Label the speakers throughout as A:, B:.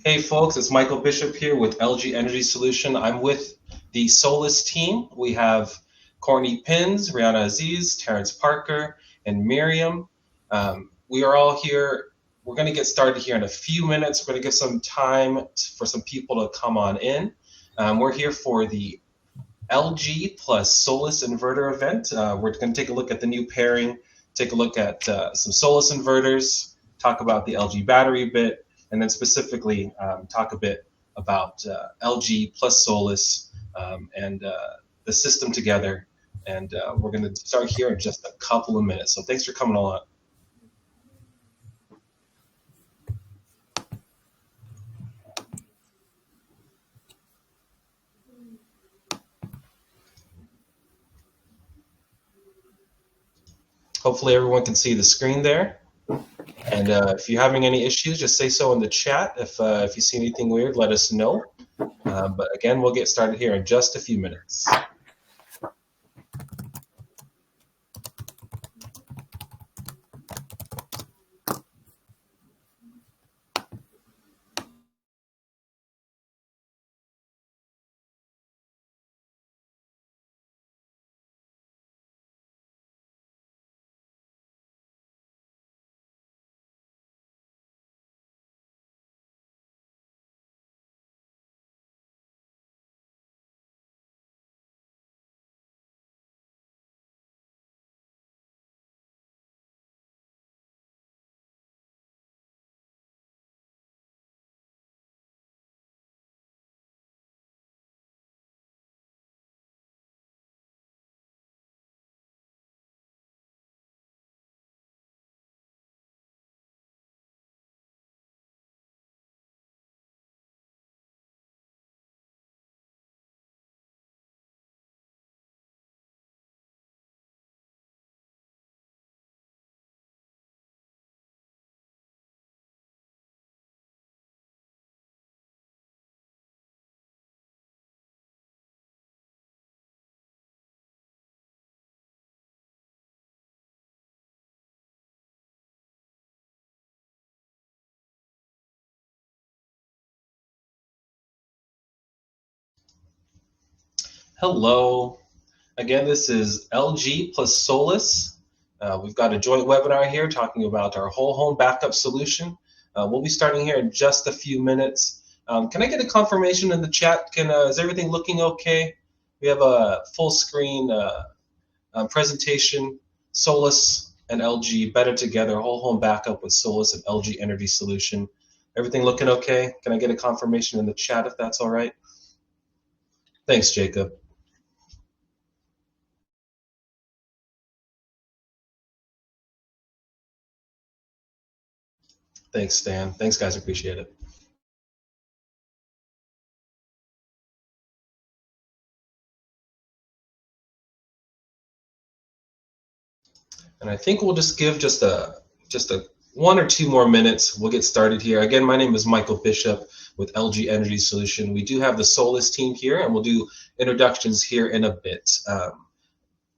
A: Hey folks, it's Michael Bishop here with LG Energy Solution. I'm with the Solis team. We have Courtney Pins, Rehana Aziz, Terence Parker, and Miriam. We are all here. We're going to get started here in a few minutes. We're going to give some time for some people to come on in. We're here for the LG plus Solis inverter event. We're going to take a look at the new pairing, take a look at some Solis inverters, talk about the LG battery a bit, and then specifically talk a bit about LG plus Solis and the system together. And we're going to start here in just a couple of minutes. So thanks for coming along. Hopefully everyone can see the screen there. And if you're having any issues, just say so in the chat. If you see anything weird, let us know. But again, we'll get started here in just a few minutes. Hello. Again, this is LG plus Solis. We've got a joint webinar here talking about our whole home backup solution. We'll be starting here in just a few minutes. Can I get a confirmation in the chat? Is everything looking okay? We have a full screen presentation, Solis and LG better together, whole home backup with Solis and LG Energy Solution. Everything looking okay? Can I get a confirmation in the chat if that's all right? Thanks, Jacob. Thanks, Stan. Thanks, guys. Appreciate it. And I think we'll just give just a 1 or 2 more minutes. We'll get started here. Again, my name is Michael Bishop with LG Energy Solution. We do have the Solis team here, and we'll do introductions here in a bit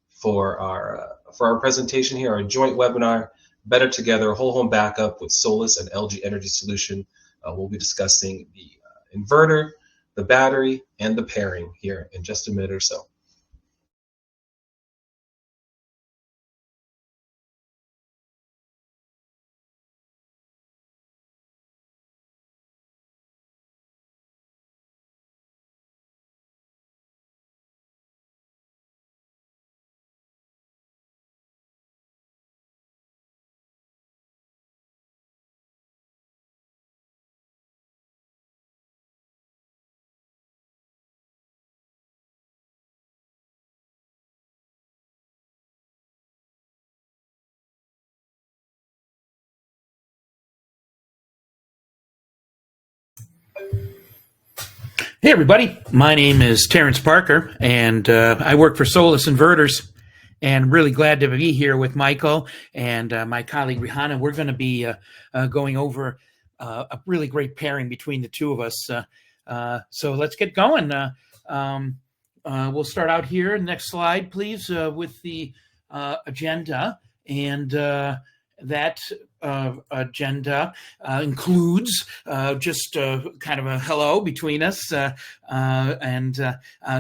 A: for our presentation here, our joint webinar, Better Together, Whole Home Backup with Solis and LG Energy Solution. We'll be discussing the inverter, the battery, and the pairing here in just a minute or so.
B: Hey everybody, my name is Terence Parker and I work for Solis Inverters, and really glad to be here with Michael and my colleague Rehana. We're going to be going over a really great pairing between the two of us. So let's get going. We'll start out here. Next slide, please, with the agenda. And that agenda includes just kind of a hello between us, and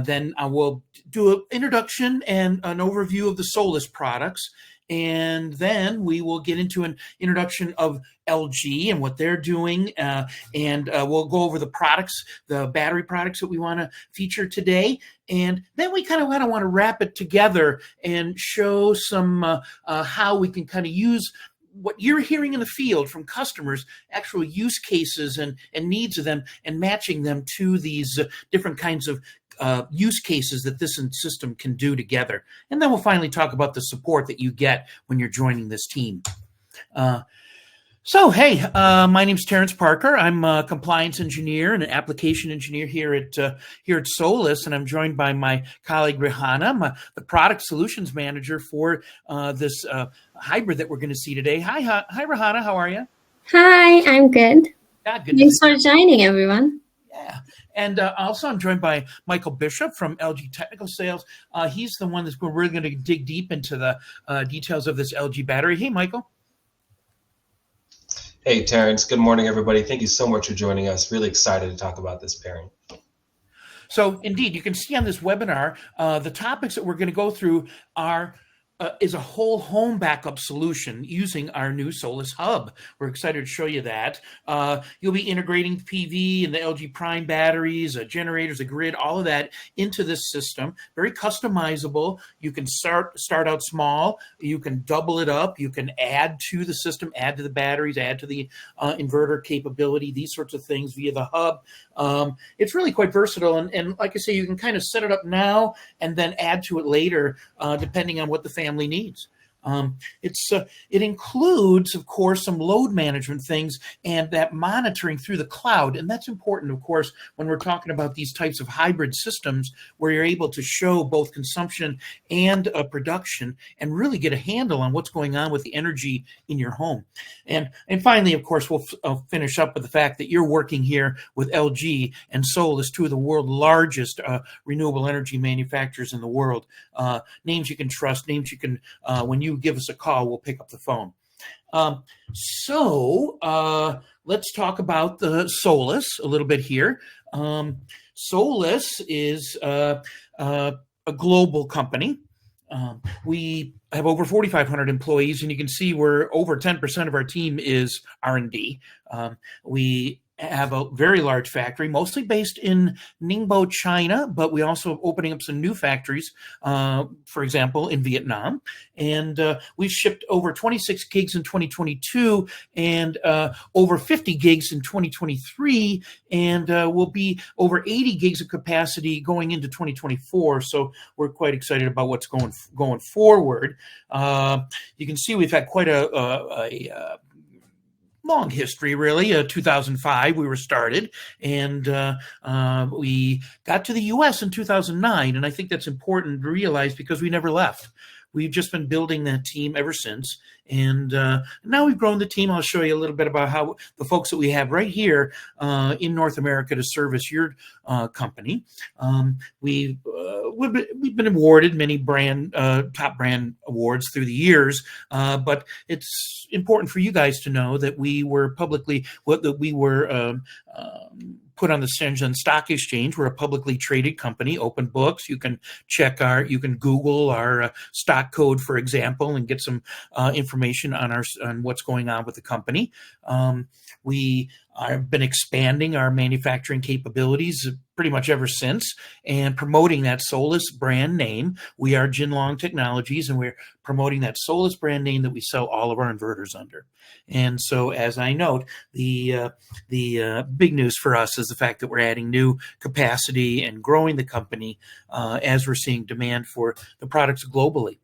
B: then I will do an introduction and an overview of the Solis products. And then we will get into an introduction of LG and what they're doing. And we'll go over the products, the battery products that we want to feature today. And then we kind of want to wrap it together and show some how we can kind of use what you're hearing in the field from customers, actual use cases and needs of them, and matching them to these different kinds of use cases that this system can do together. And then we'll finally talk about the support that you get when you're joining this team. Hey, my name's Terence Parker. I'm a compliance engineer and an application engineer here at Solis, and I'm joined by my colleague Rehana, the product solutions manager for this hybrid that we're going to see today. Hi, Rehana. How are you?
C: Hi, I'm good.
B: Yeah, good.
C: Thanks for joining, everyone.
B: Yeah. And also I'm joined by Michael Bishop from LG Technical Sales. He's the one that's we're going to dig deep into the details of this LG battery. Hey, Michael.
A: Hey, Terence. Good morning, everybody. Thank you so much for joining us. Really excited to talk about this pairing.
B: So indeed, you can see on this webinar, the topics that we're going to go through is a whole home backup solution using our new SolisHub. We're excited to show you that. You'll be integrating PV and the LG Prime batteries, generators, a grid, all of that into this system. Very customizable. You can start out small. You can double it up. You can add to the system, add to the batteries, add to the inverter capability, these sorts of things via the hub. It's really quite versatile. And like I say, you can kind of set it up now and then add to it later, depending on what the family needs. It includes, of course, some load management things and that monitoring through the cloud. And that's important, of course, when we're talking about these types of hybrid systems where you're able to show both consumption and production and really get a handle on what's going on with the energy in your home. And finally, of course, we'll finish up with the fact that you're working here with LG and Solis, two of the world's largest renewable energy manufacturers in the world. Names you can trust, names you can, when you give us a call, we'll pick up the phone. Let's talk about the Solis a little bit here. Solis is a global company. We have over 4,500 employees, and you can see we're over 10% of our team is R&D. We have a very large factory, mostly based in Ningbo, China, but we also opening up some new factories, for example, in Vietnam. And we've shipped over 26 gigs in 2022 and over 50 gigs in 2023, and we'll be over 80 gigs of capacity going into 2024. So we're quite excited about what's going forward. You can see we've had quite a long history, really. 2005, we were started, and we got to the U.S. in 2009, and I think that's important to realize because we never left. We've just been building that team ever since, and now we've grown the team. I'll show you a little bit about how the folks that we have right here in North America to service your company. We've been awarded many top brand awards through the years, but it's important for you guys to know that we were put on the Shenzhen Stock Exchange. We're a publicly traded company, open books. You can you can Google our stock code, for example, and get some information on what's going on with the company. We have been expanding our manufacturing capabilities pretty much ever since and promoting that Solis brand name. We are Jinlong Technologies, and we're promoting that Solis brand name that we sell all of our inverters under. And so, as I note, the big news for us is the fact that we're adding new capacity and growing the company as we're seeing demand for the products globally.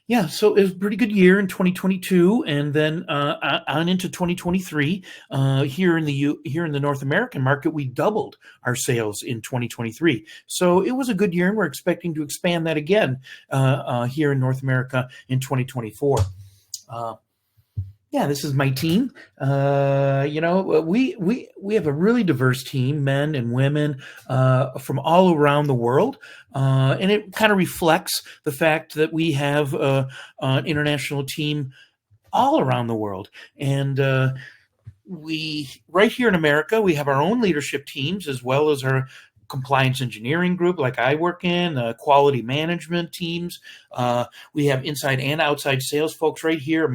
B: Yeah, so it was a pretty good year in 2022, and then on into 2023. Here in the North American market, we doubled our sales in 2023. So it was a good year, and we're expecting to expand that again here in North America in 2024. Yeah, this is my team. We have a really diverse team, men and women from all around the world, and it kind of reflects the fact that we have an international team all around the world. And we right here in America, we have our own leadership teams as well as our compliance engineering group, like I work in, quality management teams. We have inside and outside sales folks right here,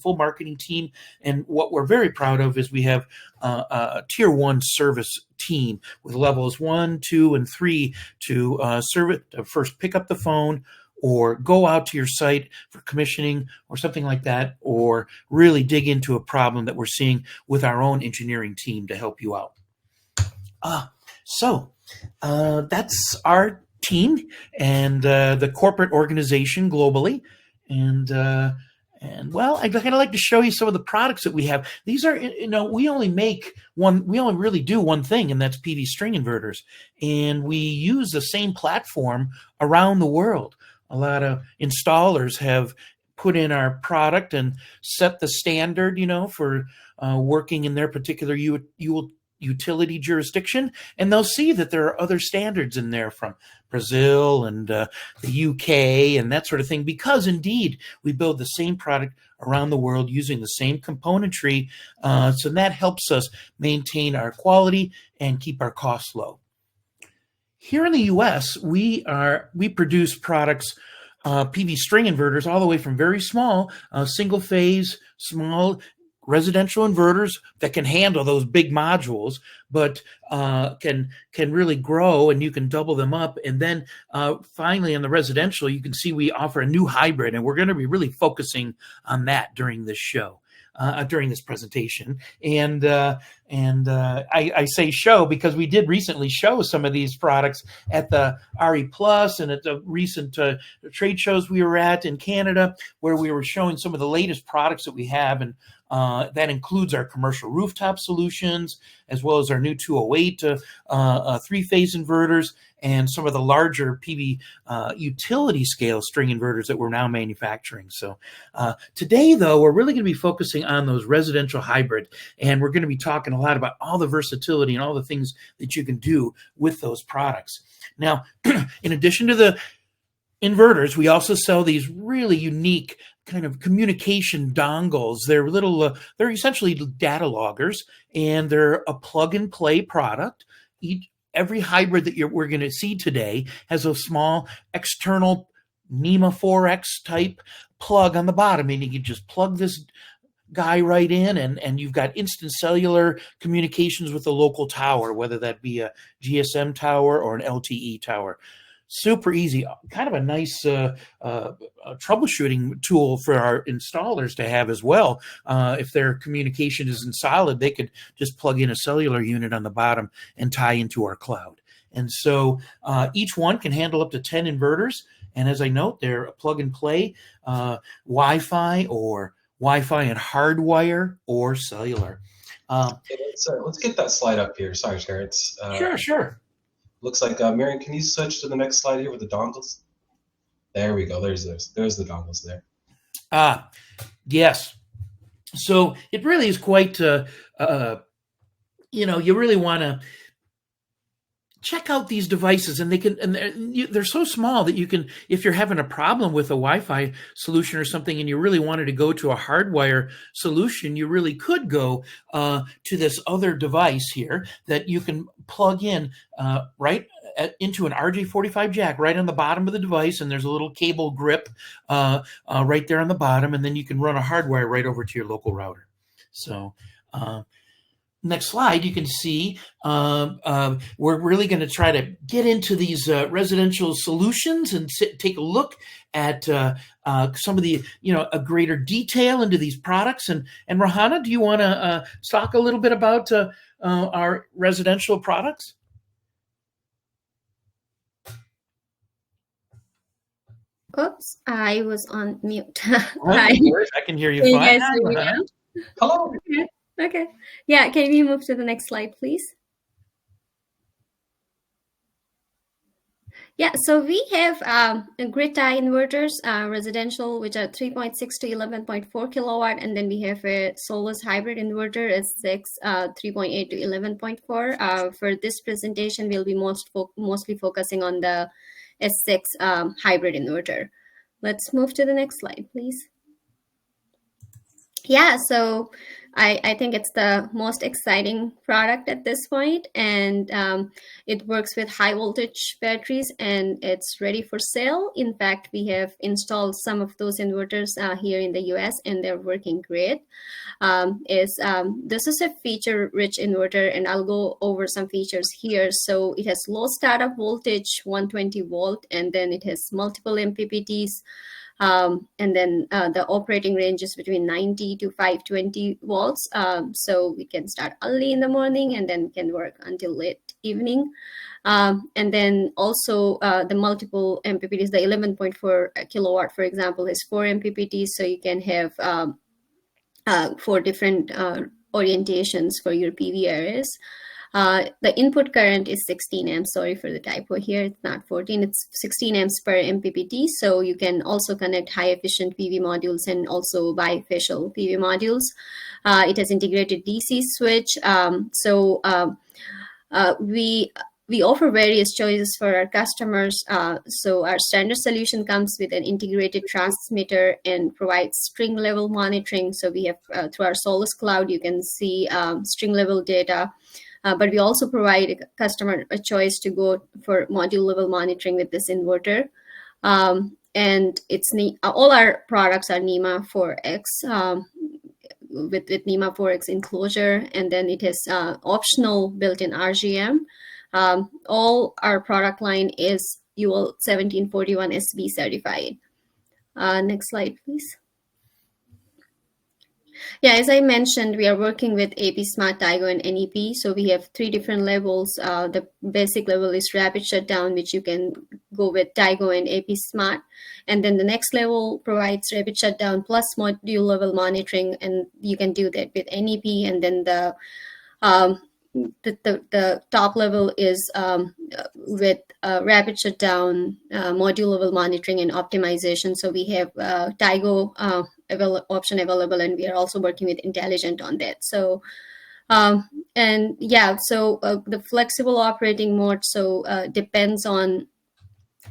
B: full marketing team. And what we're very proud of is we have a tier 1 service team with levels 1, 2, and 3 to first pick up the phone or go out to your site for commissioning or something like that, or really dig into a problem that we're seeing with our own engineering team to help you out. So that's our team and the corporate organization globally. And well, I'd kind of like to show you some of the products that we have. These are, we only really do one thing, and that's PV string inverters. And we use the same platform around the world. A lot of installers have put in our product and set the standard, for working in their particular utility jurisdiction, and they'll see that there are other standards in there from Brazil and the UK and that sort of thing, because indeed we build the same product around the world using the same componentry, so that helps us maintain our quality and keep our costs low. Here in the US, we produce products, PV string inverters, all the way from very small, single phase, small residential inverters that can handle those big modules, but can really grow, and you can double them up. And then finally on the residential, you can see we offer a new hybrid, and we're going to be really focusing on that during this show. During this presentation. And I say show because we did recently show some of these products at the RE Plus and at the recent trade shows we were at in Canada, where we were showing some of the latest products that we have. And that includes our commercial rooftop solutions, as well as our new 208 three-phase inverters, and some of the larger PV utility scale string inverters that we're now manufacturing. So today, though, we're really going to be focusing on those residential hybrid, and we're going to be talking a lot about all the versatility and all the things that you can do with those products. Now, in addition to the inverters, we also sell these really unique kind of communication dongles. They're they're essentially data loggers, and they're a plug-and-play product. Every hybrid that we're going to see today has a small external NEMA 4X type plug on the bottom, and you can just plug this guy right in, and you've got instant cellular communications with the local tower, whether that be a GSM tower or an LTE tower. Super easy, kind of a nice troubleshooting tool for our installers to have as well. If their communication isn't solid, they could just plug in a cellular unit on the bottom and tie into our cloud. And so each one can handle up to 10 inverters. And as I note, they're a plug and play, Wi-Fi and hardwire or cellular.
A: Let's get that slide up here. Sorry, Terence.
B: Sure.
A: Looks like, Marion, can you switch to the next slide here with the dongles? There we go. There's the dongles there.
B: Yes. So it really is quite, you really want to check out these devices, and they're so small that you can, if you're having a problem with a Wi-Fi solution or something, and you really wanted to go to a hardwire solution, you really could go to this other device here that you can plug in right into an RJ45 jack right on the bottom of the device, and there's a little cable grip right there on the bottom, and then you can run a hardwire right over to your local router. So next slide, you can see we're really going to try to get into these residential solutions and take a look at some of the, a greater detail into these products. And Rehana, do you want to talk a little bit about our residential products?
C: Oops, I was on mute.
B: Hi. I can hear you fine.
C: You guys hear me now?
A: Hello.
C: Okay. Yeah, can we move to the next slide, please? Yeah, so we have grid tie inverters, residential, which are 3.6 to 11.4 kilowatt, and then we have a Solis Hybrid Inverter S6, 3.8 to 11.4. For this presentation, we'll be mostly focusing on the S6 Hybrid Inverter. Let's move to the next slide, please. Yeah, so I think it's the most exciting product at this point, and it works with high voltage batteries, and it's ready for sale. In fact, we have installed some of those inverters here in the US, and they're working great. This is a feature-rich inverter, and I'll go over some features here. So it has low startup voltage, 120 volt, and then it has multiple MPPTs. And then the operating range is between 90 to 520 volts. So we can start early in the morning and then can work until late evening. And then also the multiple MPPTs, the 11.4 kilowatt, for example, is 4 MPPTs. So you can have 4 different orientations for your PV arrays. The input current is 16 amps. Sorry for the typo here. It's not 14. It's 16 amps per MPPT. So you can also connect high efficient PV modules and also bifacial PV modules. It has integrated DC switch. We offer various choices for our customers. So our standard solution comes with an integrated transmitter and provides string level monitoring. So we have through our Solis Cloud, you can see string level data. But we also provide a customer a choice to go for module level monitoring with this inverter. And it's all our products are NEMA 4X with NEMA 4X enclosure, and then it has optional built-in RGM. All our product line is UL 1741 SB certified. Next slide, please. Yeah, as I mentioned, we are working with AP Smart, Tigo, and NEP. So we have 3 different levels. The basic level is rapid shutdown, which you can go with Tigo and AP Smart. And then the next level provides rapid shutdown plus module level monitoring, and you can do that with NEP. And then the top level is with rapid shutdown, module level monitoring, and optimization. So we have Tigo option available, and we are also working with Intelligent on that. So and yeah, so the flexible operating mode, so depends on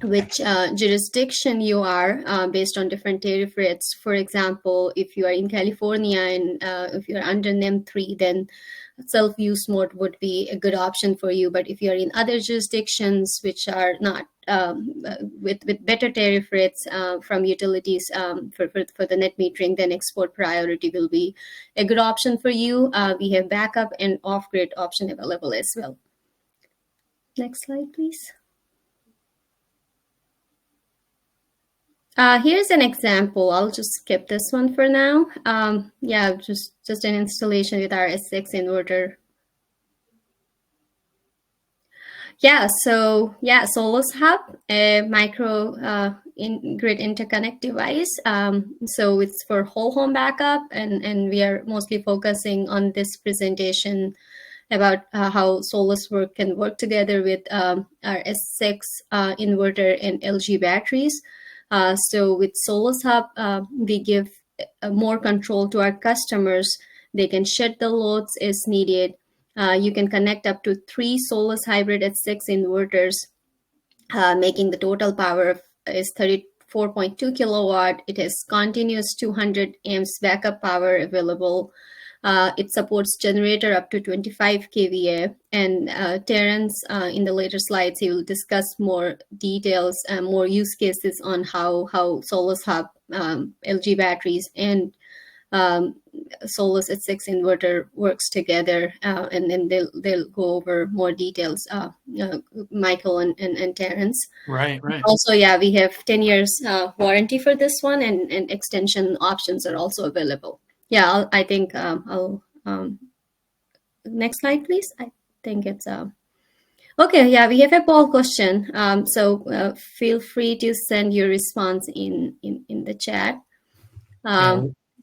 C: which jurisdiction you are based on different tariff rates. For example, if you are in California and if you're under NEM 3, then self-use mode would be a good option for you. But if you're in other jurisdictions which are not with better tariff rates from utilities for the net metering, then export priority will be a good option for you. We have backup and off-grid option available as well. Next slide, please. Here's an example. I'll just skip this one for now. Yeah, just an installation with our S6 inverter. Yeah, so yeah, SolisHub, a micro grid interconnect device. So it's for whole home backup, and we are mostly focusing on this presentation about how Solis can work together with our S6 inverter and LG batteries. So with SolisHub, we give more control to our customers. They can shed the loads as needed. You can connect up to 3 Solis Hybrid S6 inverters, making the total power is 34.2 kilowatt. It has continuous 200 amps backup power available. It supports generator up to 25 kVA. And Terence, in the later slides, he will discuss more details and more use cases on how SolisHub, LG batteries, and Solis S6 inverter works together, and then they'll go over more details, Michael and Terence.
B: Right.
C: Also, yeah, we have 10 years warranty for this one, and extension options are also available. Yeah, I think I'll next slide, please. I think it's okay. Yeah, we have a poll question. So feel free to send your response in the chat.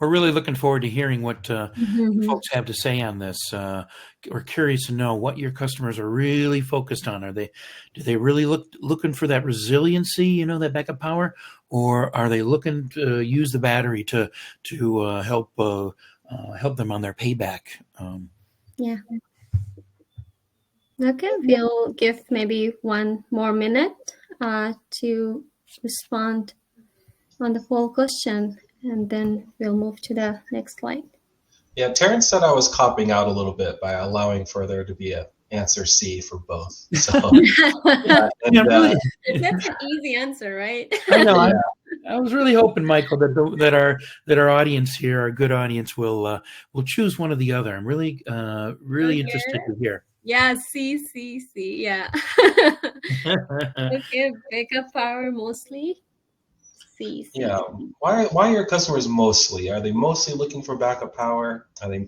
B: we're really looking forward to hearing what
C: Mhm.
B: folks have to say on this. We're curious to know what your customers are really focused on. Do they really looking for that resiliency, you know, that backup power, or are they looking to use the battery to help them on their payback?
C: Yeah. Okay, we'll give maybe 1 more minute to respond on the poll question, and then we'll move to the next slide.
A: Yeah, Terence said I was copying out a little bit by allowing for there to be a answer C for both. So,
B: Really,
C: That's an easy answer, right?
B: I know.
A: Yeah.
B: I was really hoping, Michael, that our audience here, our good audience, will choose one or the other. I'm really interested to hear.
C: Yeah, C. Yeah. Okay, backup power mostly. C.
A: Yeah. Why are your customers mostly? Are they mostly looking for backup power? Are they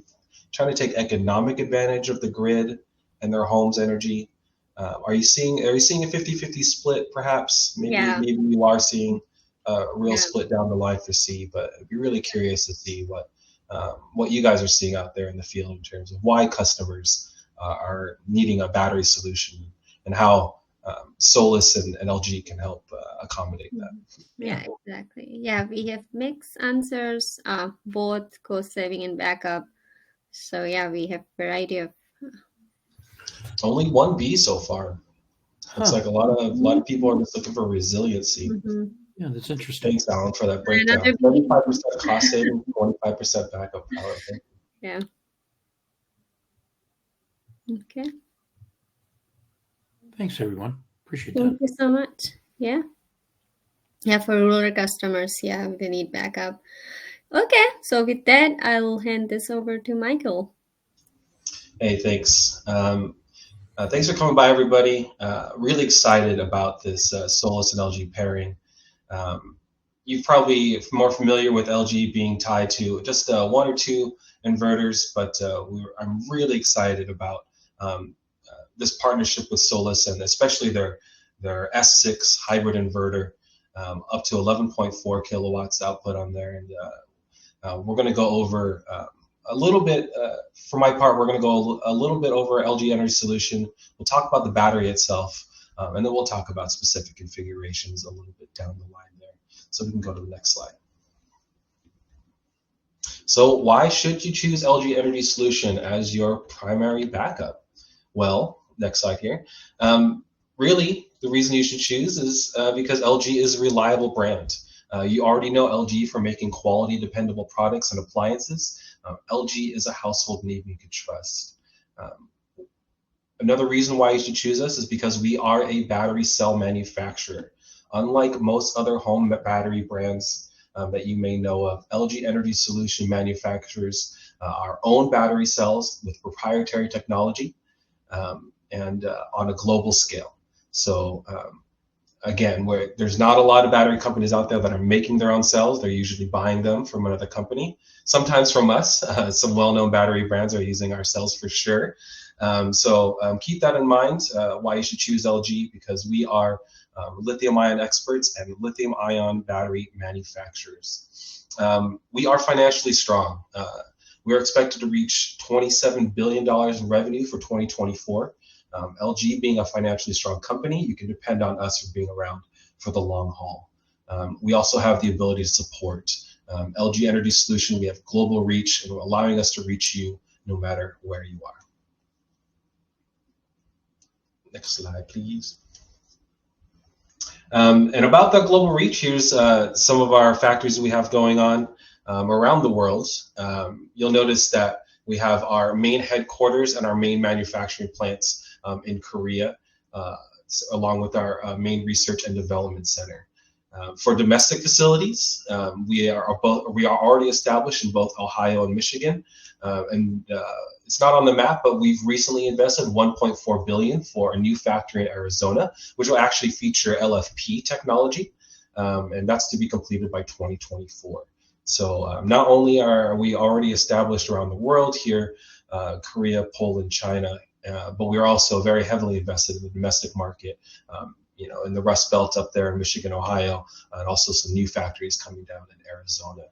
A: trying to take economic advantage of the grid and their home's energy? Are you seeing a 50-50 split perhaps? Maybe you are seeing a real split down the line for C, but I'd be really curious to see what you guys are seeing out there in the field in terms of why customers are needing a battery solution and how Solis and LG can help accommodate that.
C: Yeah, exactly. Yeah, we have mixed answers, both cost saving and backup. So yeah, we have variety of.
A: Only one B so far. Looks like a lot of people are just looking for resiliency.
B: Yeah, that's interesting.
A: Thanks, Alan, for that breakdown. 35% cost saving, 25% backup power.
C: Yeah. Okay.
B: Thanks, everyone. Appreciate that.
C: Thank you so much. Yeah. Yeah, for rural customers, yeah, they need backup. Okay, so with that, I'll hand this over to Michael.
A: Hey, thanks. Thanks for coming by, everybody. Really excited about this Solis and LG pairing. You're probably more familiar with LG being tied to just 1 or 2 inverters, but I'm really excited about this partnership with Solis, and especially their S6 Hybrid Inverter, up to 11.4 kilowatts output on there. And we're going to go over a little bit, for my part, we're going to go a little bit over LG Energy Solution. We'll talk about the battery itself, and then we'll talk about specific configurations a little bit down the line there. So we can go to the next slide. So why should you choose LG Energy Solution as your primary backup? Well, next slide here. Really, the reason you should choose is because LG is a reliable brand. You already know LG for making quality, dependable products and appliances. LG is a household name you can trust. Another reason why you should choose us is because we are a battery cell manufacturer. Unlike most other home battery brands that you may know of, LG Energy Solution manufactures our own battery cells with proprietary technology and on a global scale. So again, where there's not a lot of battery companies out there that are making their own cells, they're usually buying them from another company, sometimes from us. Some well-known battery brands are using our cells for sure. So keep that in mind, why you should choose LG, because we are lithium-ion experts and lithium-ion battery manufacturers. We are financially strong. We're expected to reach $27 billion in revenue for 2024. LG being a financially strong company, you can depend on us for being around for the long haul. We also have the ability to support LG Energy Solution. We have global reach, and allowing us to reach you no matter where you are. Next slide, please. And about that global reach, here's some of our factories we have going on around the world. You'll notice that we have our main headquarters and our main manufacturing plants in Korea, along with our main research and development center. For domestic facilities, we are already established in both Ohio and Michigan, and it's not on the map, but we've recently invested $1.4 billion for a new factory in Arizona, which will actually feature LFP technology, and that's to be completed by 2024. So not only are we already established around the world here, Korea, Poland, China, but we're also very heavily invested in the domestic market, you know, in the Rust Belt up there in Michigan, Ohio, and also some new factories coming down in Arizona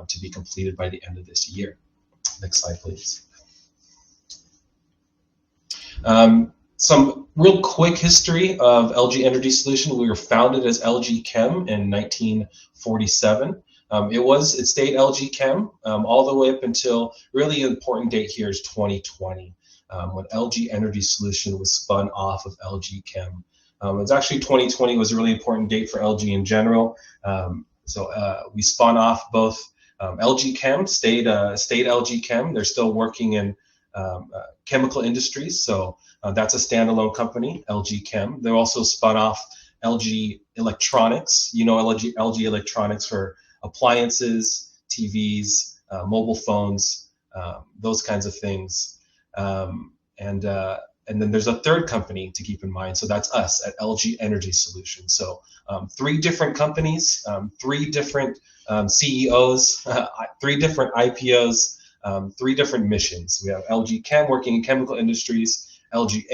A: to be completed by the end of this year. Next slide, please. Some real quick history of LG Energy Solution. We were founded as LG Chem in 1947. It stayed LG Chem all the way up until really an important date here is 2020, when LG Energy Solution was spun off of LG Chem. It's actually 2020 was a really important date for LG in general. We spun off both LG Chem, stayed LG Chem. They're still working in chemical industries, so that's a standalone company, LG Chem. They're also spun off LG Electronics. You know LG Electronics for appliances, TVs, mobile phones, those kinds of things. And then there's a third company to keep in mind. So that's us at LG Energy Solution. So 3 different companies, 3 different CEOs, 3 different IPOs, 3 different missions. We have LG Chem working in chemical industries, LG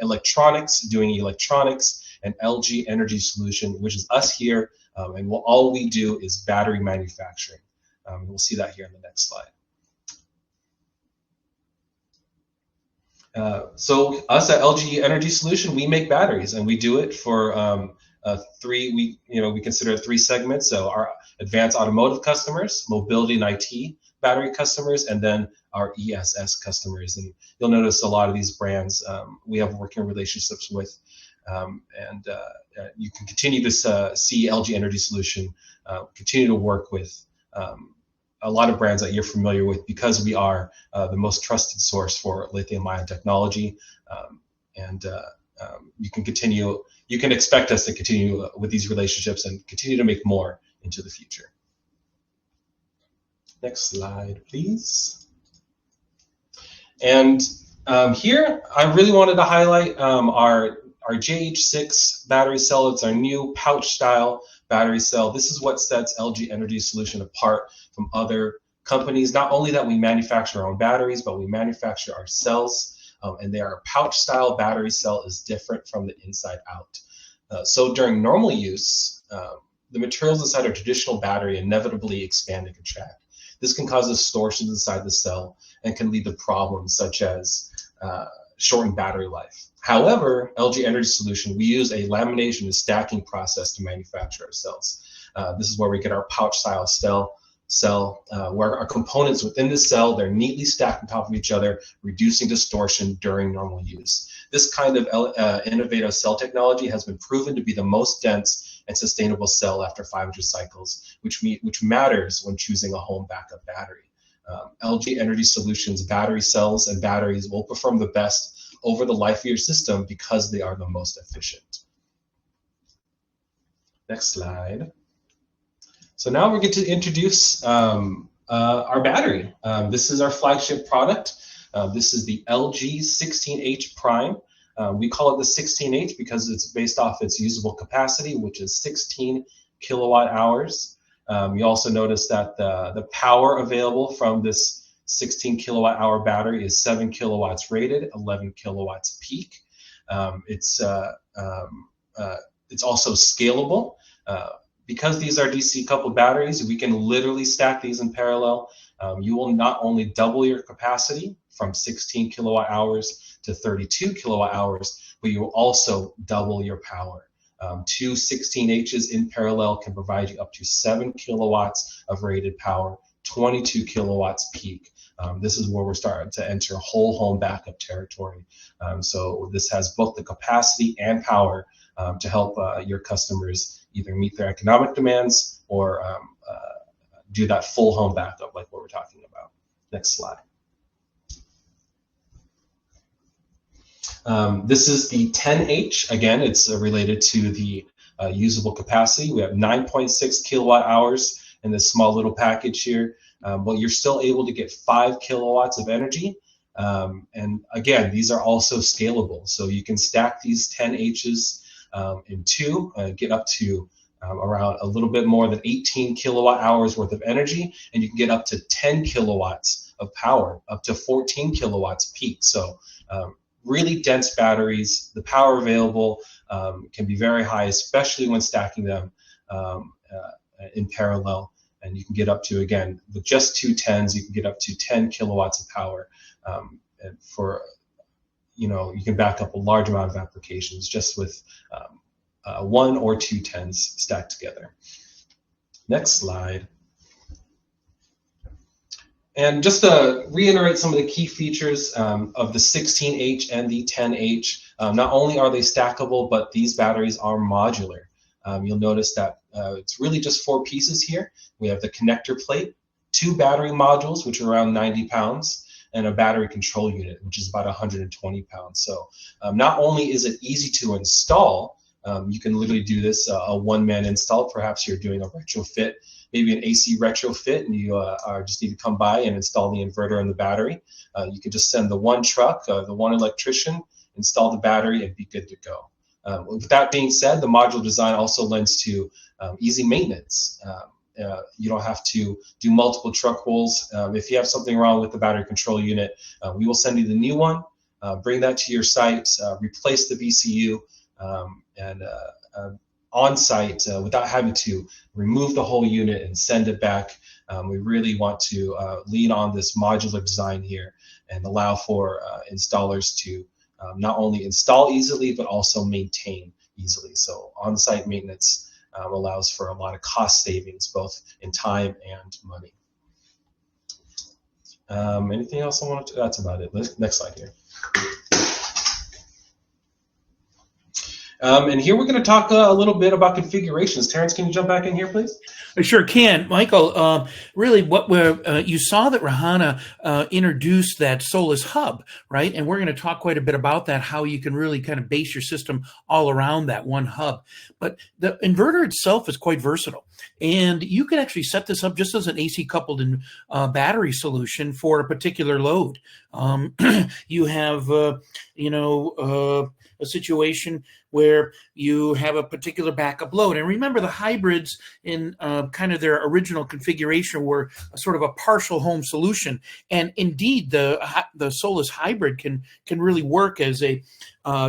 A: Electronics doing electronics, and LG Energy Solution, which is us here. And all we do is battery manufacturing. We'll see that here in the next slide. So us at LG Energy Solution, we make batteries, and we do it for we consider it 3 segments. So our advanced automotive customers, mobility and IT battery customers, and then our ESS customers. And you'll notice a lot of these brands we have working relationships with, and you can continue to see LG Energy Solution continue to work with a lot of brands that you're familiar with, because we are the most trusted source for lithium-ion technology, you can expect us to continue with these relationships and continue to make more into the future. Next slide, please. And here, I really wanted to highlight our JH6 battery cell. It's our new pouch-style battery cell. This is what sets LG Energy Solution apart from other companies. Not only that we manufacture our own batteries, but we manufacture our cells. And their pouch-style battery cell is different from the inside out. So during normal use, the materials inside a traditional battery inevitably expand and contract. This can cause distortions inside the cell and can lead to problems such as shortened battery life. However, LG Energy Solution, we use a lamination and stacking process to manufacture our cells. This is where we get our pouch-style cell, where our components within the cell, they're neatly stacked on top of each other, reducing distortion during normal use. This kind of innovative cell technology has been proven to be the most dense and sustainable cell after 500 cycles, which matters when choosing a home backup battery. LG Energy Solutions battery cells and batteries will perform the best over the life of your system because they are the most efficient. Next slide. So now we get to introduce our battery. This is our flagship product. This is the LG 16H Prime. We call it the 16H because it's based off its usable capacity, which is 16 kilowatt hours. You also notice that the power available from this 16 kilowatt hour battery is 7 kilowatts rated, 11 kilowatts peak. It's also scalable. Because these are DC coupled batteries, we can literally stack these in parallel. You will not only double your capacity from 16 kilowatt hours to 32 kilowatt hours, but you will also double your power. 2 16Hs in parallel can provide you up to 7 kilowatts of rated power, 22 kilowatts peak. This is where we're starting to enter whole home backup territory. So this has both the capacity and power to help your customers either meet their economic demands or do that full home backup like what we're talking about. Next slide. This is the 10H. Again, it's related to the usable capacity. We have 9.6 kilowatt hours in this small little package here, but you're still able to get 5 kilowatts of energy. And again, these are also scalable. So you can stack these 10Hs in 2, get up to around a little bit more than 18 kilowatt hours worth of energy, and you can get up to 10 kilowatts of power, up to 14 kilowatts peak. So really dense batteries. The power available can be very high, especially when stacking them in parallel. and you can get up to, again, with just 2 10s, you can get up to 10 kilowatts of power. And for, you can back up a large amount of applications just with 1 or 2 10s stacked together. Next slide. And just to reiterate some of the key features of the 16H and the 10H, not only are they stackable, but these batteries are modular. You'll notice that it's really just 4 pieces here. We have the connector plate, 2 battery modules, which are around 90 pounds, and a battery control unit, which is about 120 pounds. So not only is it easy to install, you can literally do this a one-man install. Perhaps you're doing a retrofit, maybe an AC retrofit, and you just need to come by and install the inverter and the battery. You can just send the one truck, the one electrician, install the battery, and be good to go. With that being said, the modular design also lends to easy maintenance. You don't have to do multiple truck rolls. If you have something wrong with the battery control unit, we will send you the new one, bring that to your site, replace the VCU, and on site without having to remove the whole unit and send it back. We really want to lean on this modular design here and allow for installers to not only install easily, but also maintain easily. So on-site maintenance allows for a lot of cost savings, both in time and money. Anything else I wanted to, that's about it. Next slide here. And here we're going to talk a little bit about configurations. Terence, can you jump back in here, please?
B: I sure can. Michael, really what you saw that Rehana introduced that SolisHub, right? And we're going to talk quite a bit about that, how you can really kind of base your system all around that one hub. But the inverter itself is quite versatile. And you can actually set this up just as an AC coupled battery solution for a particular load. You have, a situation where you have a particular backup load. And remember, the hybrids in kind of their original configuration were a sort of a partial home solution. And indeed, the Solis Hybrid can really work as a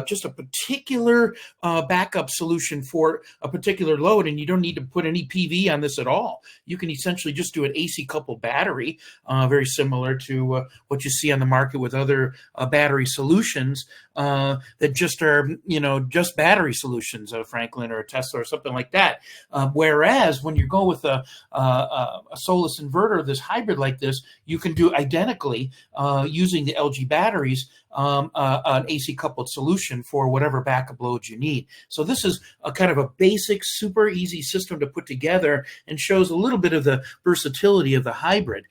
B: just a particular backup solution for a particular load, and you don't need to put any PV on this at all. You can essentially just do an AC coupled battery, very similar to what you see on the market with other battery solutions that just are, just battery solutions, a Franklin or a Tesla or something like that. Whereas when you go with a Solis inverter, this hybrid like this, you can do identically using the LG batteries, an AC coupled solution for whatever backup loads you need. So this is a kind of a basic, super easy system to put together and shows a little bit of the versatility of the hybrid.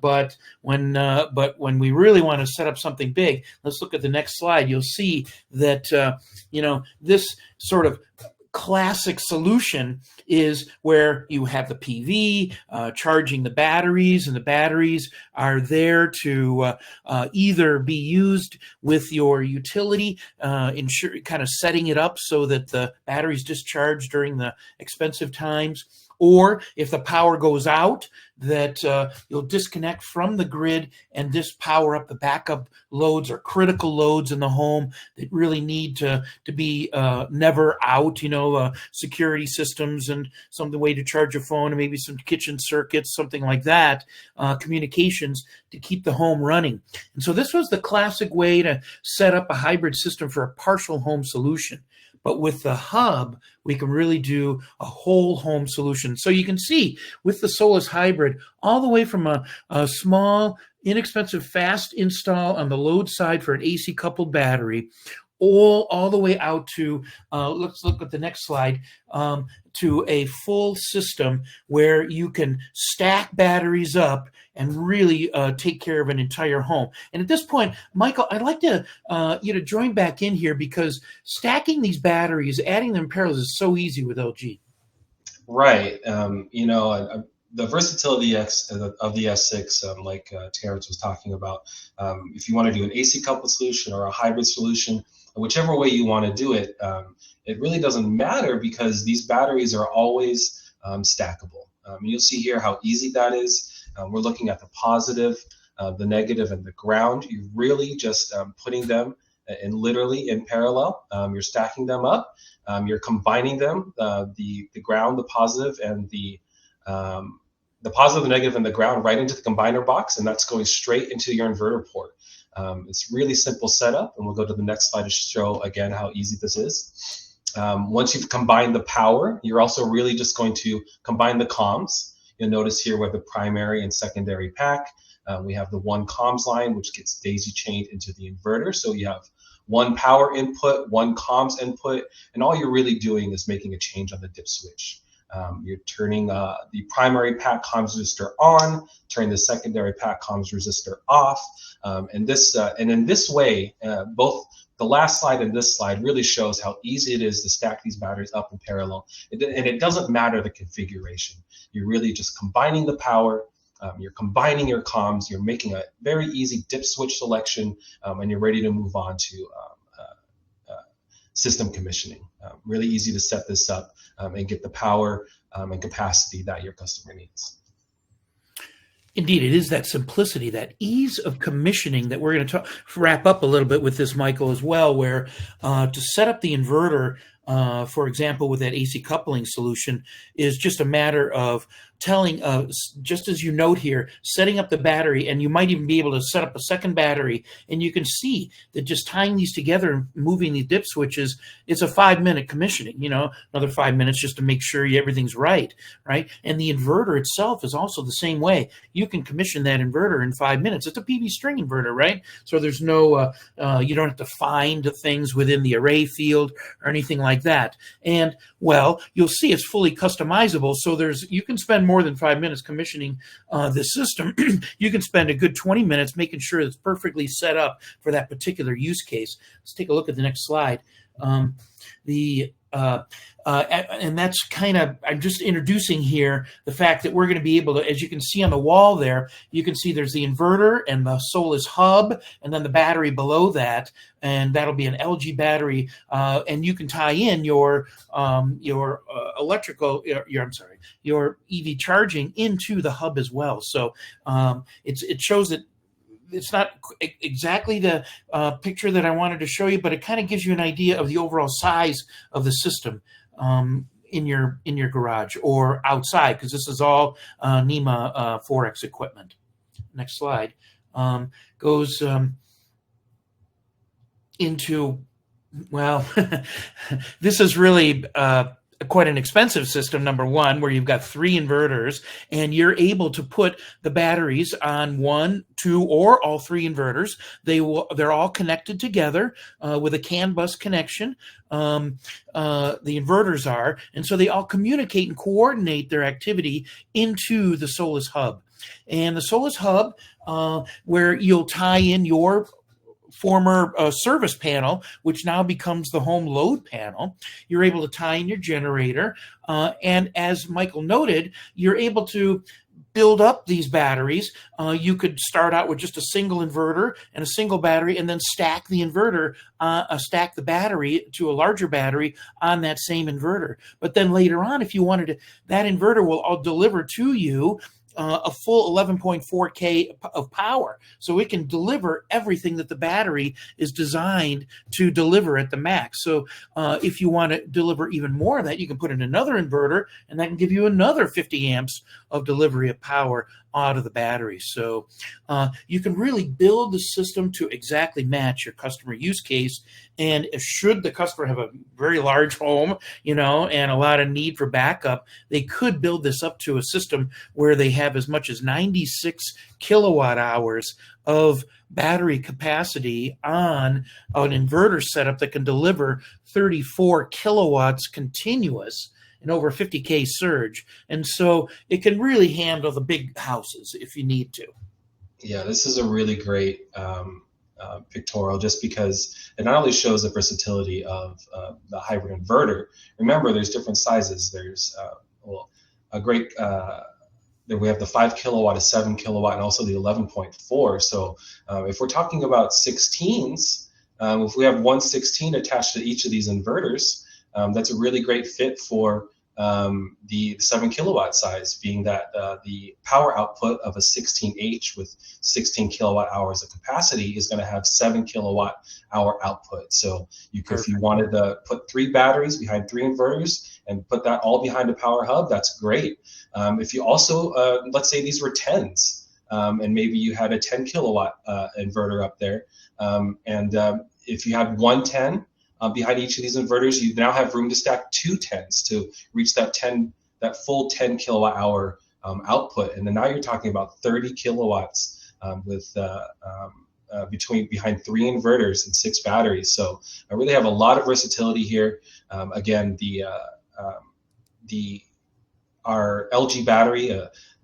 B: But when we really want to set up something big, let's look at the next slide. You'll see that this sort of classic solution is where you have the PV charging the batteries, and the batteries are there to either be used with your utility, kind of setting it up so that the batteries discharge during the expensive times, or if the power goes out, that you'll disconnect from the grid and just power up the backup loads or critical loads in the home that really need to be never out, security systems and some way to charge your phone, and maybe some kitchen circuits, something like that, communications to keep the home running. And so this was the classic way to set up a hybrid system for a partial home solution. But with the hub, we can really do a whole home solution. So you can see with the Solis Hybrid, all the way from a small, inexpensive, fast install on the load side for an AC coupled battery, all the way out to, let's look at the next slide, to a full system where you can stack batteries up and really take care of an entire home. And at this point, Michael, I'd like to join back in here, because stacking these batteries, adding them in parallel is so easy with LG.
A: Right. The versatility of the S6, like Terence was talking about, if you want to do an AC coupled solution or a hybrid solution, whichever way you want to do it, it really doesn't matter, because these batteries are always stackable. You'll see here how easy that is. We're looking at the positive, the negative, and the ground. You're really just putting them literally in parallel. You're stacking them up. You're combining them, the ground, the positive, and the the positive, the negative, and the ground right into the combiner box, and that's going straight into your inverter port. It's really simple setup, and we'll go to the next slide to show again how easy this is. Once you've combined the power, you're also really just going to combine the comms. You'll notice here we have the primary and secondary pack. We have the one comms line, which gets daisy chained into the inverter. So you have one power input, one comms input, and all you're really doing is making a change on the dip switch. You're turning the primary pack comms resistor on, turning the secondary pack comms resistor off, and in this way, both the last slide and this slide really shows how easy it is to stack these batteries up in parallel, and it doesn't matter the configuration. You're really just combining the power, you're combining your comms, you're making a very easy dip switch selection, and you're ready to move on to system commissioning. Really easy to set this up and get the power and capacity that your customer needs.
B: Indeed, it is that simplicity, that ease of commissioning that we're going to wrap up a little bit with this, Michael, as well, where to set up the inverter, for example, with that AC coupling solution, is just a matter of telling, just as you note here, setting up the battery, and you might even be able to set up a second battery, and you can see that just tying these together and moving the dip switches, it's a 5-minute commissioning, another 5 minutes just to make sure everything's right? And the inverter itself is also the same way. You can commission that inverter in 5 minutes. It's a PV string inverter, right? So there's no, you don't have to find things within the array field or anything like that. And, well, you'll see it's fully customizable, so you can spend more than 5 minutes commissioning this system. You can spend a good 20 minutes making sure it's perfectly set up for that particular use case. Let's take a look at the next slide. And that's kind of, I'm just introducing here the fact that we're going to be able to, as you can see on the wall there, you can see there's the inverter and the SolisHub, and then the battery below that, and that'll be an LG battery, and you can tie in your electrical, your EV charging into the hub as well. So it shows that it's not exactly the picture that I wanted to show you, but it kind of gives you an idea of the overall size of the system in your garage or outside, because this is all NEMA 4X equipment. Next slide goes into, well, this is really quite an expensive system, number one, where you've got 3 inverters, and you're able to put the batteries on 1, 2, or all 3 inverters. They're all connected together with a CAN bus connection. The inverters are, and so they all communicate and coordinate their activity into the SolisHub. And the SolisHub, where you'll tie in your former service panel, which now becomes the home load panel. You're able to tie in your generator. And as Michael noted, you're able to build up these batteries. You could start out with just a single inverter and a single battery, and then stack the inverter, stack the battery to a larger battery on that same inverter. But then later on, if you wanted to, that inverter will all deliver to you a full 11.4 K of power. So it can deliver everything that the battery is designed to deliver at the max. So if you want to deliver even more of that, you can put in another inverter, and that can give you another 50 amps of delivery of power out of the battery. So you can really build the system to exactly match your customer use case. And should the customer have a very large home, and a lot of need for backup, they could build this up to a system where they have as much as 96 kilowatt hours of battery capacity on an inverter setup that can deliver 34 kilowatts continuous and over 50K surge. And so it can really handle the big houses if you need to.
A: Yeah, this is a really great pictorial, just because it not only shows the versatility of the hybrid inverter. Remember, there's different sizes. There's a great, we have the 5 kilowatt, a 7 kilowatt, and also the 11.4. So if we're talking about 16s, if we have 1 16 attached to each of these inverters, that's a really great fit for the 7 kilowatt size, being that the power output of a 16H with 16 kilowatt hours of capacity is going to have 7 kilowatt hour output. So you could, if you wanted to put 3 batteries behind 3 inverters and put that all behind a power hub, that's great. If you also, let's say these were 10s, and maybe you had a 10 kilowatt inverter up there, if you had 110 behind each of these inverters, you now have room to stack 2 10s to reach that full 10 kilowatt hour output. And then now you're talking about 30 kilowatts with behind 3 inverters and 6 batteries. So I really have a lot of versatility here. Again, our LG battery,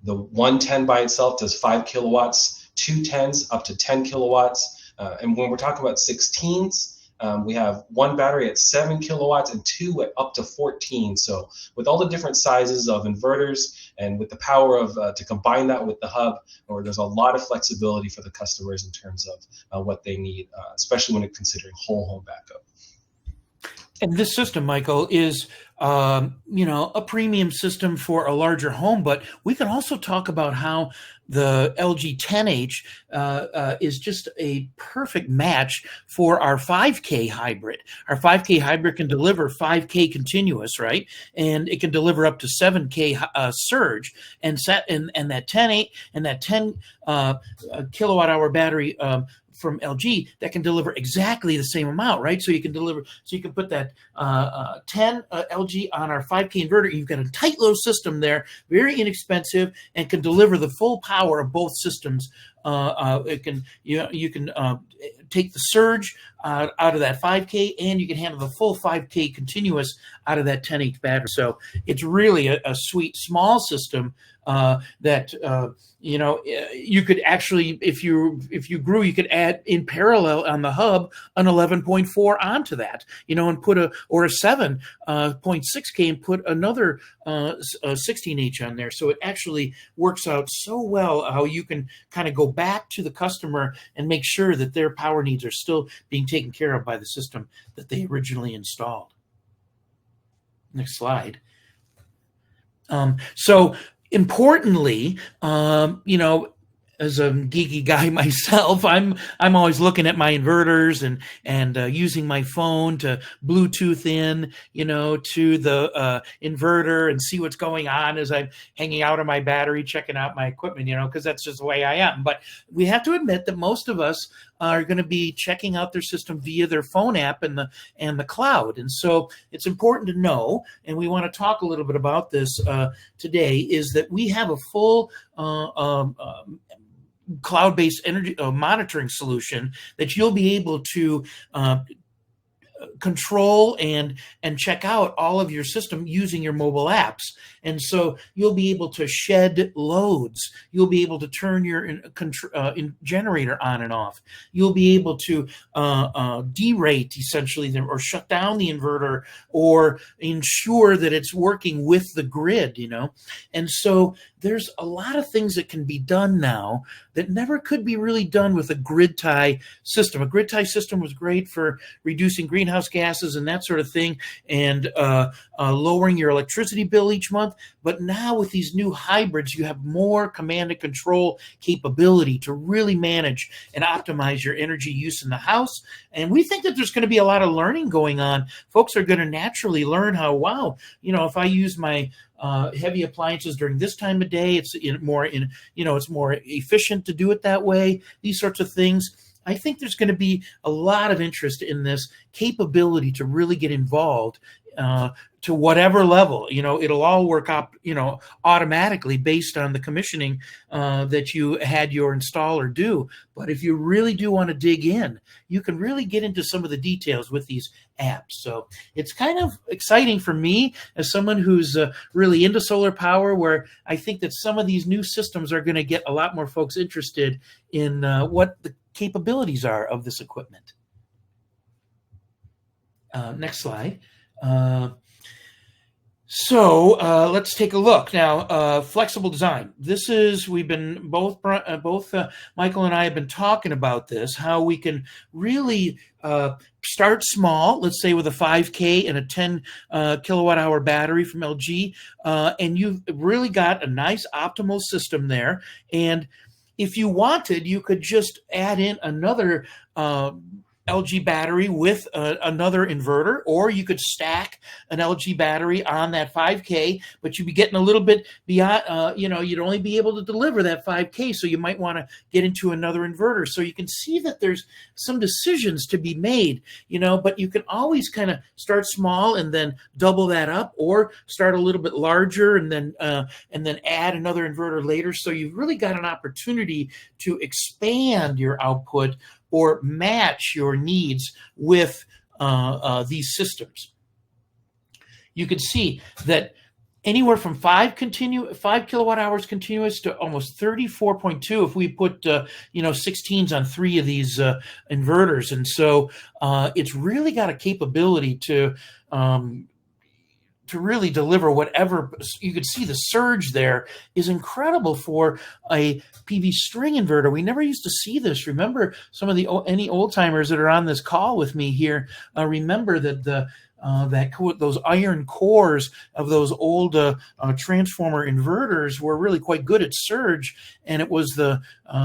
A: the 110 by itself does 5 kilowatts, 2 10s up to 10 kilowatts. And when we're talking about 16s, we have 1 battery at 7 kilowatts and 2 at up to 14. So with all the different sizes of inverters and with the power of to combine that with the hub, there's a lot of flexibility for the customers in terms of what they need, especially when considering whole home backup.
B: And this system, Michael, is a premium system for a larger home, but we can also talk about how the LG 10H is just a perfect match for our 5K hybrid. Our 5K hybrid can deliver 5K continuous, right? And it can deliver up to 7K surge, and that 10.8 and that 10 kilowatt hour battery from LG that can deliver exactly the same amount, right? So you can put that 10 LG on our 5K inverter. You've got a tight load system there, very inexpensive, and can deliver the full power of both systems. You can take the surge out of that 5K, and you can handle the full 5K continuous out of that 10H battery. So it's really a sweet small system that you could actually, if you grew, you could add in parallel on the hub an 11.4 onto that, and put a 7.6K and put another 16H on there. So it actually works out so well how you can kind of go back to the customer and make sure that their power needs are still being taken care of by the system that they originally installed. Next slide. So importantly, as a geeky guy myself, I'm always looking at my inverters and using my phone to Bluetooth in, to the inverter and see what's going on as I'm hanging out on my battery, checking out my equipment, because that's just the way I am. But we have to admit that most of us are going to be checking out their system via their phone app and the cloud. And so it's important to know, and we want to talk a little bit about this today, is that we have a full cloud-based energy monitoring solution that you'll be able to control and check out all of your system using your mobile apps. And so you'll be able to shed loads. You'll be able to turn your generator on and off. You'll be able to derate essentially, or shut down the inverter, or ensure that it's working with the grid, And so there's a lot of things that can be done now that never could be really done with a grid tie system. A grid tie system was great for reducing greenhouse gases and that sort of thing, and lowering your electricity bill each month. But now with these new hybrids, you have more command and control capability to really manage and optimize your energy use in the house. And we think that there's going to be a lot of learning going on. Folks are going to naturally learn how, wow, if I use my heavy appliances during this time of day, it's more efficient to do it that way. These sorts of things. I think there's going to be a lot of interest in this capability to really get involved to whatever level. It'll all work up, automatically based on the commissioning that you had your installer do. But if you really do want to dig in, you can really get into some of the details with these apps. So it's kind of exciting for me as someone who's really into solar power, where I think that some of these new systems are going to get a lot more folks interested in what the capabilities are of this equipment. Next slide. So let's take a look now. Flexible design. This is we've been both Michael and I have been talking about this. How we can really start small. Let's say with a 5K and a 10 kilowatt hour battery from LG, and you've really got a nice optimal system there. And if you wanted, you could just add in another LG battery with another inverter, or you could stack an LG battery on that 5K, but you'd be getting a little bit beyond, you'd only be able to deliver that 5K, so you might want to get into another inverter. So you can see that there's some decisions to be made, but you can always kind of start small and then double that up, or start a little bit larger and then add another inverter later. So you've really got an opportunity to expand your output or match your needs with these systems. You can see that anywhere from 5 kilowatt hours continuous to almost 34.2 if we put 16s on 3 of these inverters. And so it's really got a capability to really deliver whatever. You could see the surge there is incredible for a PV string inverter. We never used to see this. Remember, some of any old timers that are on this call with me here remember that those iron cores of those old transformer inverters were really quite good at surge, and it was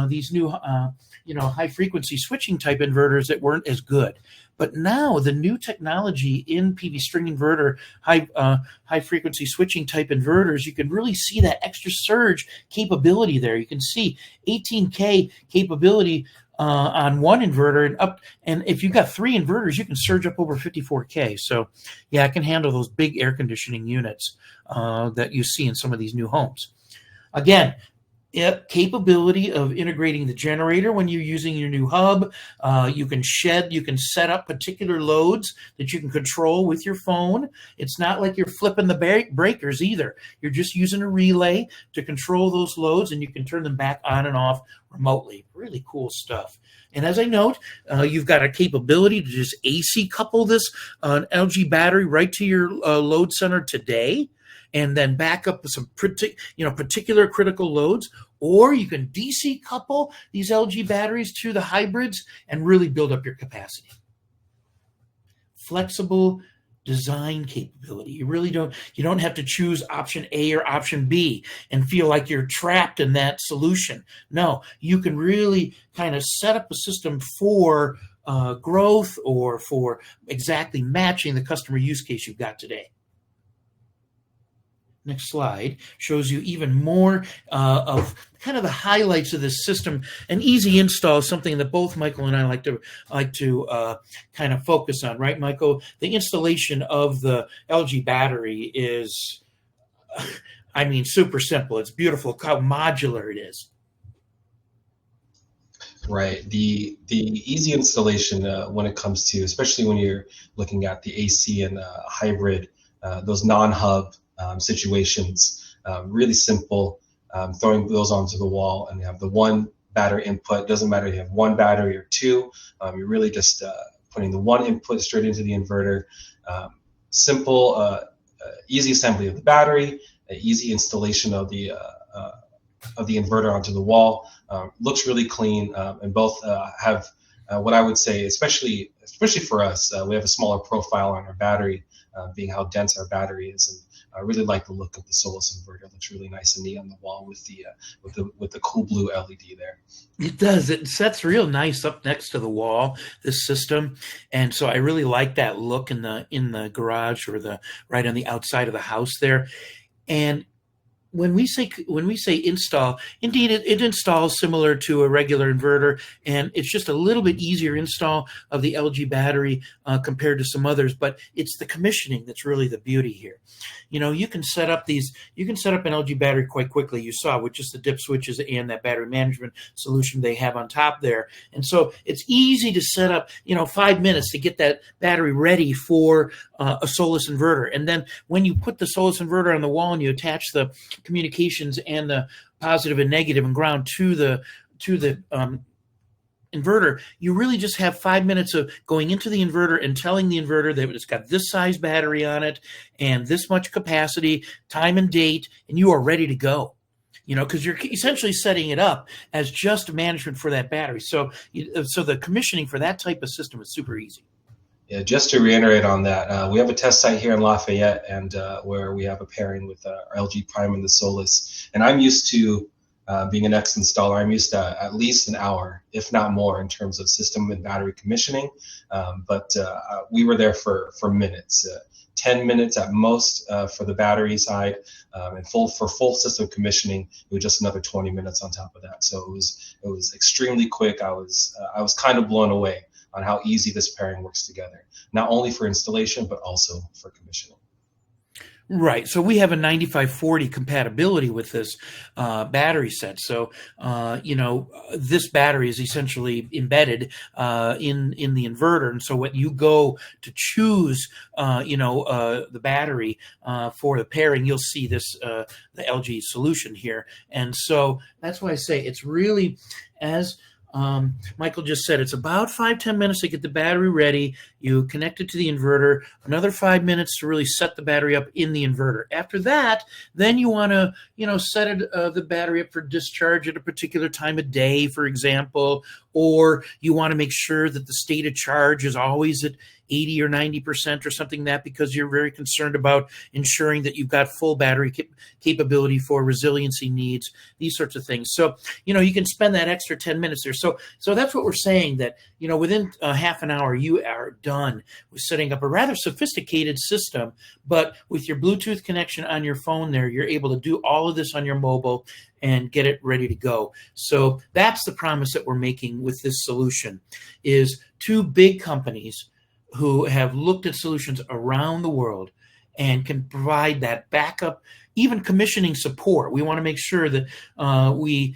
B: these new high frequency switching type inverters that weren't as good. But now the new technology in PV string inverter, high frequency switching type inverters, you can really see that extra surge capability there. You can see 18K capability on one inverter, and if you've got 3 inverters, you can surge up over 54K. So yeah, it can handle those big air conditioning units that you see in some of these new homes. Again, capability of integrating the generator when you're using your new hub. You can set up particular loads that you can control with your phone. It's not like you're flipping the breakers either. You're just using a relay to control those loads, and you can turn them back on and off remotely. Really cool stuff. And as I note, you've got a capability to just AC couple this LG battery right to your load center today, and then back up with some particular critical loads, or you can DC couple these LG batteries to the hybrids and really build up your capacity. Flexible design capability. You don't have to choose option A or option B and feel like you're trapped in that solution. No, you can really kind of set up a system for growth or for exactly matching the customer use case you've got today. Next slide shows you even more of kind of the highlights of this system. An easy install is something that both Michael and I like to kind of focus on, right, Michael? The installation of the LG battery is, super simple. It's beautiful how modular it is.
A: Right. The easy installation when it comes to, especially when you're looking at the AC and hybrid, those non-hub situations, really simple, throwing those onto the wall, and you have the one battery input. Doesn't matter if you have 1 battery or 2, you're really just putting the one input straight into the inverter. Simple, easy assembly of the battery, easy installation of the inverter onto the wall. Looks really clean, and both have what I would say, especially for us, we have a smaller profile on our battery, being how dense our battery is, and I really like the look of the Solis inverter. It looks really nice and neat on the wall with the cool blue LED there.
B: It does. It sets real nice up next to the wall, this system, and so I really like that look in the garage or right on the outside of the house there. And when we say install, indeed it installs similar to a regular inverter, and it's just a little bit easier install of the LG battery compared to some others. But it's the commissioning that's really the beauty here. You can set up an LG battery quite quickly. You saw with just the dip switches and that battery management solution they have on top there. And so it's easy to set up, 5 minutes to get that battery ready for a Solis inverter. And then when you put the Solis inverter on the wall and you attach the communications and the positive and negative and ground to the inverter, you really just have 5 minutes of going into the inverter and telling the inverter that it's got this size battery on it and this much capacity, time and date, and you are ready to go. Because you're essentially setting it up as just management for that battery. So the commissioning for that type of system is super easy.
A: Yeah, just to reiterate on that, we have a test site here in Lafayette, and where we have a pairing with our LG Prime and the Solis. And I'm used to being an ex-installer. I'm used to at least an hour, if not more, in terms of system and battery commissioning. But we were there for minutes, 10 minutes at most for the battery side, and for full system commissioning, it was just another 20 minutes on top of that. So it was extremely quick. I was kind of blown away on how easy this pairing works together, not only for installation, but also for commissioning.
B: Right. So we have a 9540 compatibility with this battery set. So, this battery is essentially embedded in the inverter. And so when you go to choose, the battery for the pairing, you'll see this, the LG solution here. And so that's why I say it's really, as Michael just said, it's about 5-10 minutes to get the battery ready. You connect it to the inverter, another 5 minutes to really set the battery up in the inverter. After that, then you want to, set the battery up for discharge at a particular time of day, for example, or you want to make sure that the state of charge is always at 80 or 90% or something like that, because you're very concerned about ensuring that you've got full battery capability for resiliency needs, these sorts of things. So, you can spend that extra 10 minutes there. So that's what we're saying, that, within half an hour, you are done with setting up a rather sophisticated system, but with your Bluetooth connection on your phone there, you're able to do all of this on your mobile and get it ready to go. So that's the promise that we're making with this solution, is two big companies who have looked at solutions around the world and can provide that backup, even commissioning support. We want to make sure that we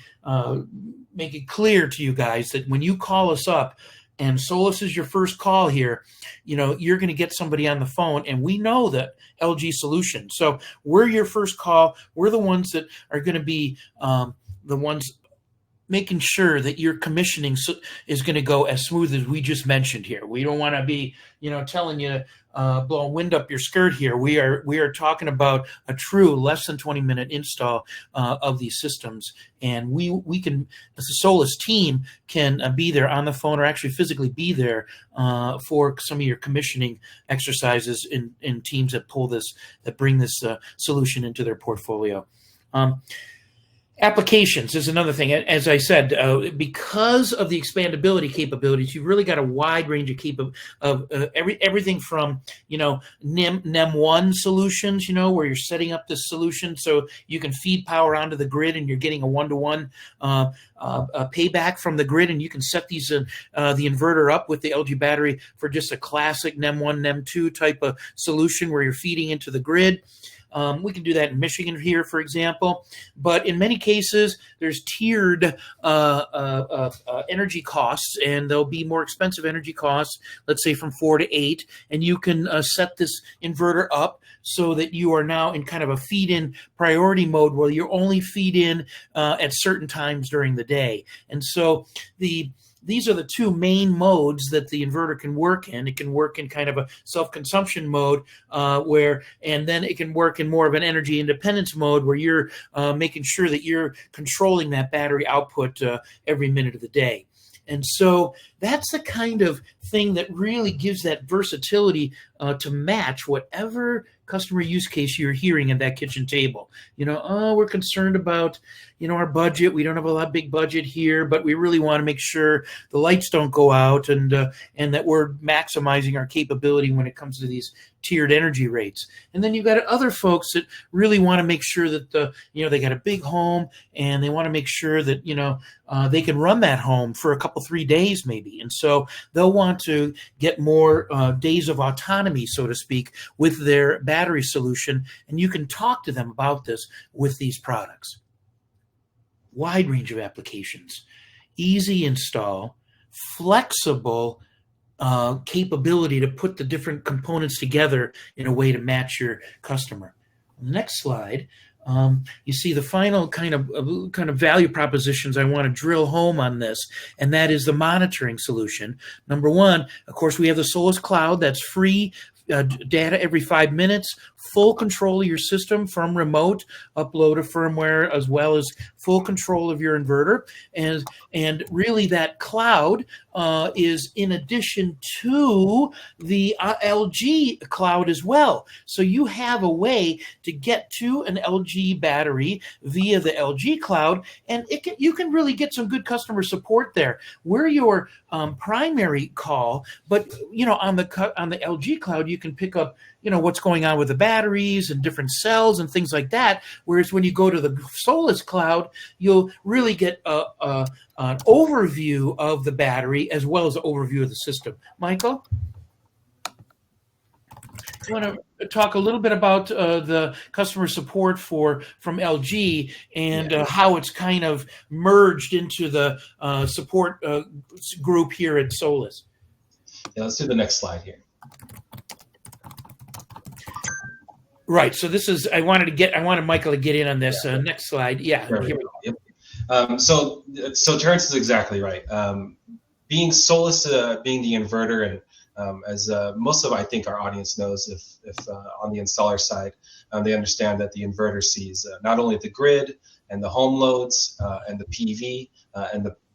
B: make it clear to you guys that when you call us up and Solis is your first call here, you're going to get somebody on the phone, and we know that LG solution. So we're your first call. We're the ones that are going to be the ones making sure that your commissioning is going to go as smooth as we just mentioned here. We don't want to be, telling you, blowing wind up your skirt here. We are talking about a true less than 20-minute install of these systems, and we can, as a Solis team, can be there on the phone or actually physically be there for some of your commissioning exercises in teams that bring this solution into their portfolio. Applications is another thing. As I said, because of the expandability capabilities, you've really got a wide range of everything from NEM1 solutions, where you're setting up this solution so you can feed power onto the grid and you're getting a one-to-one payback from the grid, and you can set these the inverter up with the LG battery for just a classic NEM1, NEM2 type of solution where you're feeding into the grid. We can do that in Michigan here, for example. But in many cases, there's tiered energy costs, and there'll be more expensive energy costs, let's say from 4 to 8. And you can set this inverter up so that you are now in kind of a feed-in priority mode where you only feed in at certain times during the day. And so these are the two main modes that the inverter can work in. It can work in kind of a self-consumption mode and then it can work in more of an energy independence mode where you're making sure that you're controlling that battery output every minute of the day. And so that's the kind of thing that really gives that versatility to match whatever customer use case you're hearing at that kitchen table. We're concerned about, our budget. We don't have a big budget here, but we really want to make sure the lights don't go out and that we're maximizing our capability when it comes to these tiered energy rates. And then you've got other folks that really want to make sure that they got a big home and they want to make sure that, they can run that home for a couple, 3 days maybe. And so they'll want to get more days of autonomy, so to speak, with their battery solution. And you can talk to them about this with these products. Wide range of applications, easy install, flexible capability to put the different components together in a way to match your customer. On the next slide, You see the final kind of value propositions I want to drill home on this, and that is the monitoring solution. Number one, of course, we have the Solis Cloud that's free. Data every 5 minutes, full control of your system from remote, upload of firmware, as well as full control of your inverter. And really that cloud is in addition to the LG cloud as well. So you have a way to get to an LG battery via the LG cloud, and you can really get some good customer support there. We're your primary call, but on the LG cloud, you can pick up what's going on with the batteries and different cells and things like that. Whereas when you go to the Solis cloud, you'll really get an overview of the battery as well as an overview of the system. Michael, you want to talk a little bit about the customer support from LG and how it's kind of merged into the support group here at Solis?
A: Yeah, let's do the next slide here.
B: Right. So this is I wanted Michael to get in on this. Next slide. Yeah. Here we go.
A: Yep. So Terence is exactly right. Being Solis, being the inverter, and as most of I think our audience knows, if on the installer side, they understand that the inverter sees not only the grid and the home loads and the PV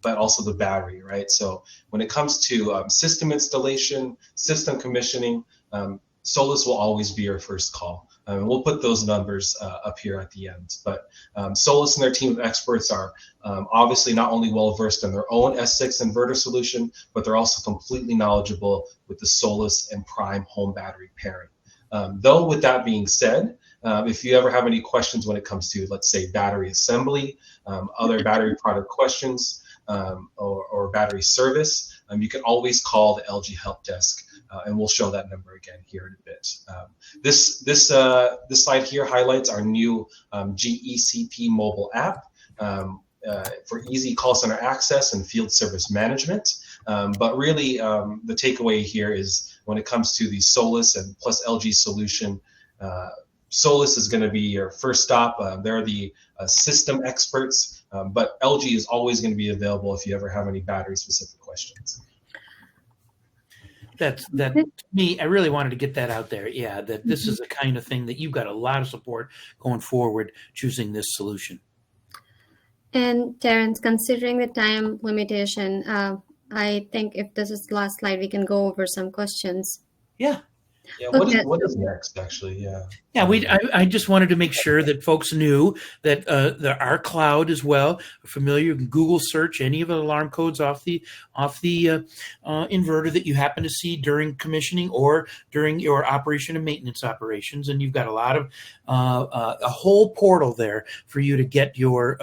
A: but also the battery, right? So when it comes to system installation, system commissioning, Solis will always be your first call. We'll put those numbers up here at the end. But Solis and their team of experts are obviously not only well-versed in their own S6 inverter solution, but they're also completely knowledgeable with the Solis and Prime home battery pairing. Though with that being said, if you ever have any questions when it comes to, let's say, battery assembly, other battery product questions, or battery service, you can always call the LG help desk. And we'll show that number again here in a bit. This slide here highlights our new GECP mobile app for easy call center access and field service management. But really, the takeaway here is when it comes to the Solis and plus LG solution, Solis is going to be your first stop. They're the system experts, but LG is always going to be available if you ever have any battery-specific questions.
B: That to me, I really wanted to get that out there. Yeah, that this is the kind of thing that you've got a lot of support going forward choosing this solution.
C: And Terence, considering the time limitation, I think if this is the last slide, we can go over some questions.
B: Yeah.
A: Yeah, what is next, actually? Yeah.
B: Yeah, I just wanted to make sure that folks knew that our cloud as well, familiar. You can Google search any of the alarm codes off the inverter that you happen to see during commissioning or during your operation and maintenance operations, and you've got a lot of a whole portal there for you to get your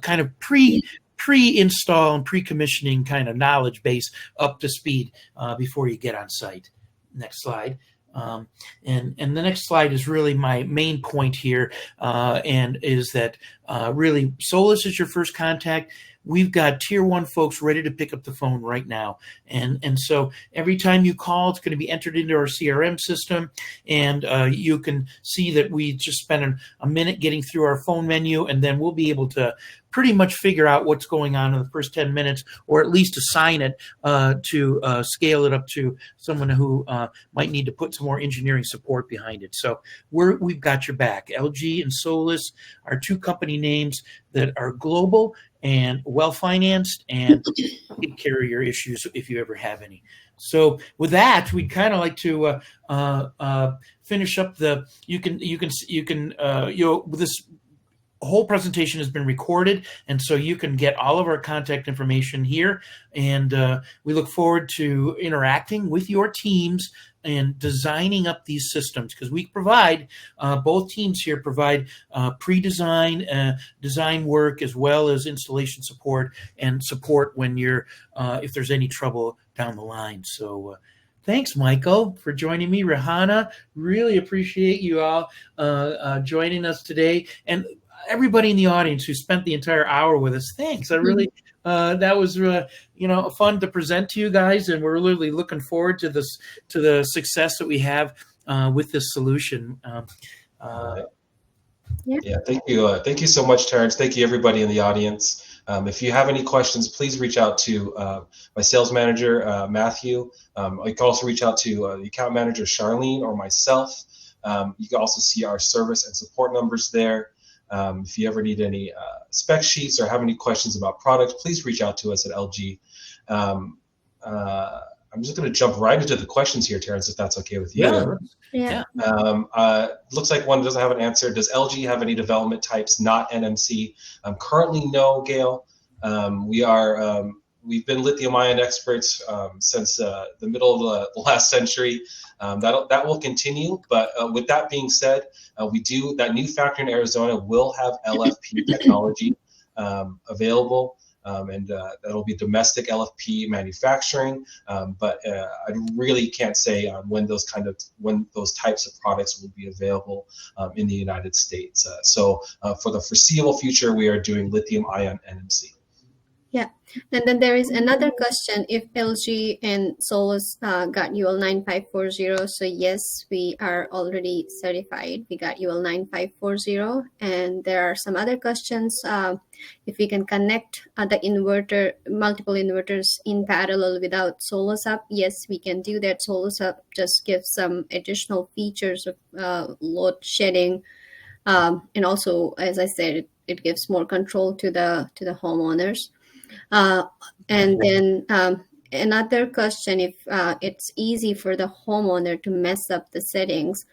B: kind of pre-install and pre-commissioning kind of knowledge base up to speed before you get on site. Next slide. And the next slide is really my main point here, and is that really Solis is your first contact. We've got tier 1 folks ready to pick up the phone right now. And so every time you call, it's going to be entered into our CRM system. And you can see that we just spent a minute getting through our phone menu, and then we'll be able to pretty much figure out what's going on in the first 10 minutes, or at least assign it to scale it up to someone who might need to put some more engineering support behind it. So we've got your back. LG and Solis are 2 company names that are global and well-financed and take care of your issues if you ever have any. So with that, we'd kind of like to finish up this whole presentation has been recorded, and so you can get all of our contact information here. And we look forward to interacting with your teams and designing up these systems, because we provide, both teams here provide pre-design, design work, as well as installation support and support when you're, if there's any trouble down the line. So thanks, Michael, for joining me. Rehana, really appreciate you all joining us today. And everybody in the audience who spent the entire hour with us, thanks. I really, that was fun to present to you guys, and we're really looking forward to the success that we have with this solution.
A: Yeah, thank you. Thank you so much, Terence. Thank you, everybody in the audience. If you have any questions, please reach out to my sales manager, Matthew. You can also reach out to the account manager, Charlene, or myself. You can also see our service and support numbers there. If you ever need any spec sheets or have any questions about products, please reach out to us at LG. I'm just going to jump right into the questions here, Terence, if that's okay with you.
B: Yeah.
A: Looks like one doesn't have an answer. Does LG have any development types not NMC? Currently, no, Gail. We've been lithium-ion experts since the middle of the last century. That will continue. But with that being said, that new factory in Arizona will have LFP technology available. And that'll be domestic LFP manufacturing, but I really can't say when those types of products will be available in the United States. So for the foreseeable future, we are doing lithium-ion NMC.
C: Yeah, and then there is another question. If LG and Solis got UL 9540, so yes, we are already certified. We got UL 9540, and there are some other questions. If we can connect the multiple inverters in parallel without SolisHub, yes, we can do that. SolisHub just gives some additional features of load shedding, and also, as I said, it gives more control to the homeowners. And then another question, if it's easy for the homeowner to mess up the settings,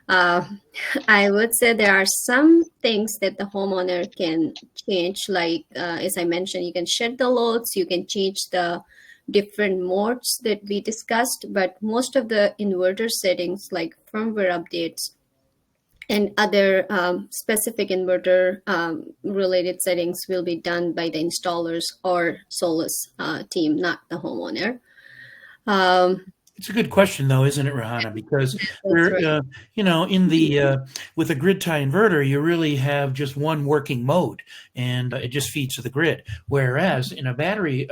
C: I would say there are some things that the homeowner can change, like as I mentioned, you can shed the loads, you can change the different modes that we discussed, but most of the inverter settings like firmware updates and other specific inverter related settings will be done by the installers or Solis team, not the homeowner.
B: It's a good question, though, isn't it, Rehana? Because
C: right.
B: With a grid tie inverter, you really have just one working mode, and it just feeds to the grid. Whereas in a battery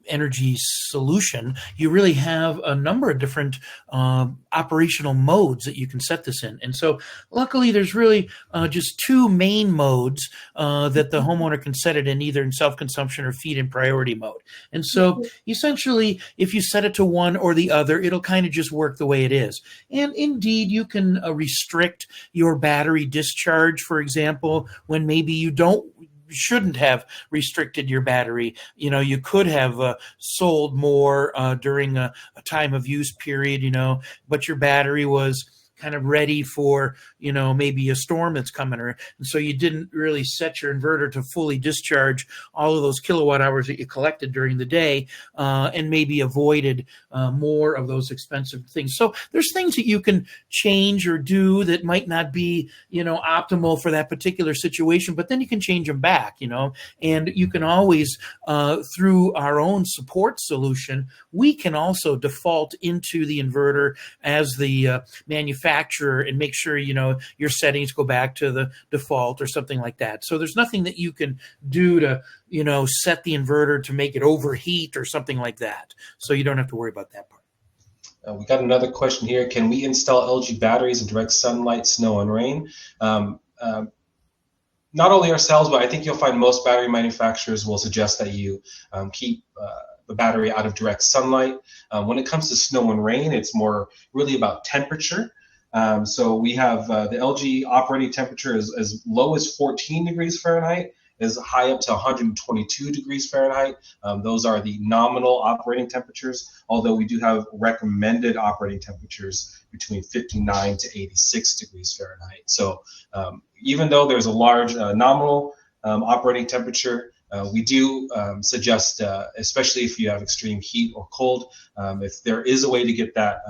B: energy solution, you really have a number of different operational modes that you can set this in. And so luckily there's really just two main modes that the homeowner can set it in, either in self-consumption or feed in priority mode. And so essentially, if you set it to one or the other, it'll kind of just work the way it is. And indeed, you can restrict your battery discharge, for example, when maybe you shouldn't have restricted your battery. You could have sold more during a time of use period, but your battery was kind of ready for, maybe a storm that's coming, and so you didn't really set your inverter to fully discharge all of those kilowatt hours that you collected during the day, and maybe avoided more of those expensive things. So there's things that you can change or do that might not be, optimal for that particular situation, but then you can change them back, and you can always, through our own support solution, we can also default into the inverter as the manufacturer and make sure, your settings go back to the default or something like that. So there's nothing that you can do to, set the inverter to make it overheat or something like that. So you don't have to worry about that part.
A: We got another question here. Can we install LG batteries in direct sunlight, snow, and rain? Not only ourselves, but I think you'll find most battery manufacturers will suggest that you keep the battery out of direct sunlight. When it comes to snow and rain, it's more really about temperature. So we have the LG operating temperature is as low as 14 degrees Fahrenheit, as high up to 122 degrees Fahrenheit. Those are the nominal operating temperatures, although we do have recommended operating temperatures between 59 to 86 degrees Fahrenheit. So even though there's a large nominal operating temperature, we do suggest, especially if you have extreme heat or cold, if there is a way to get that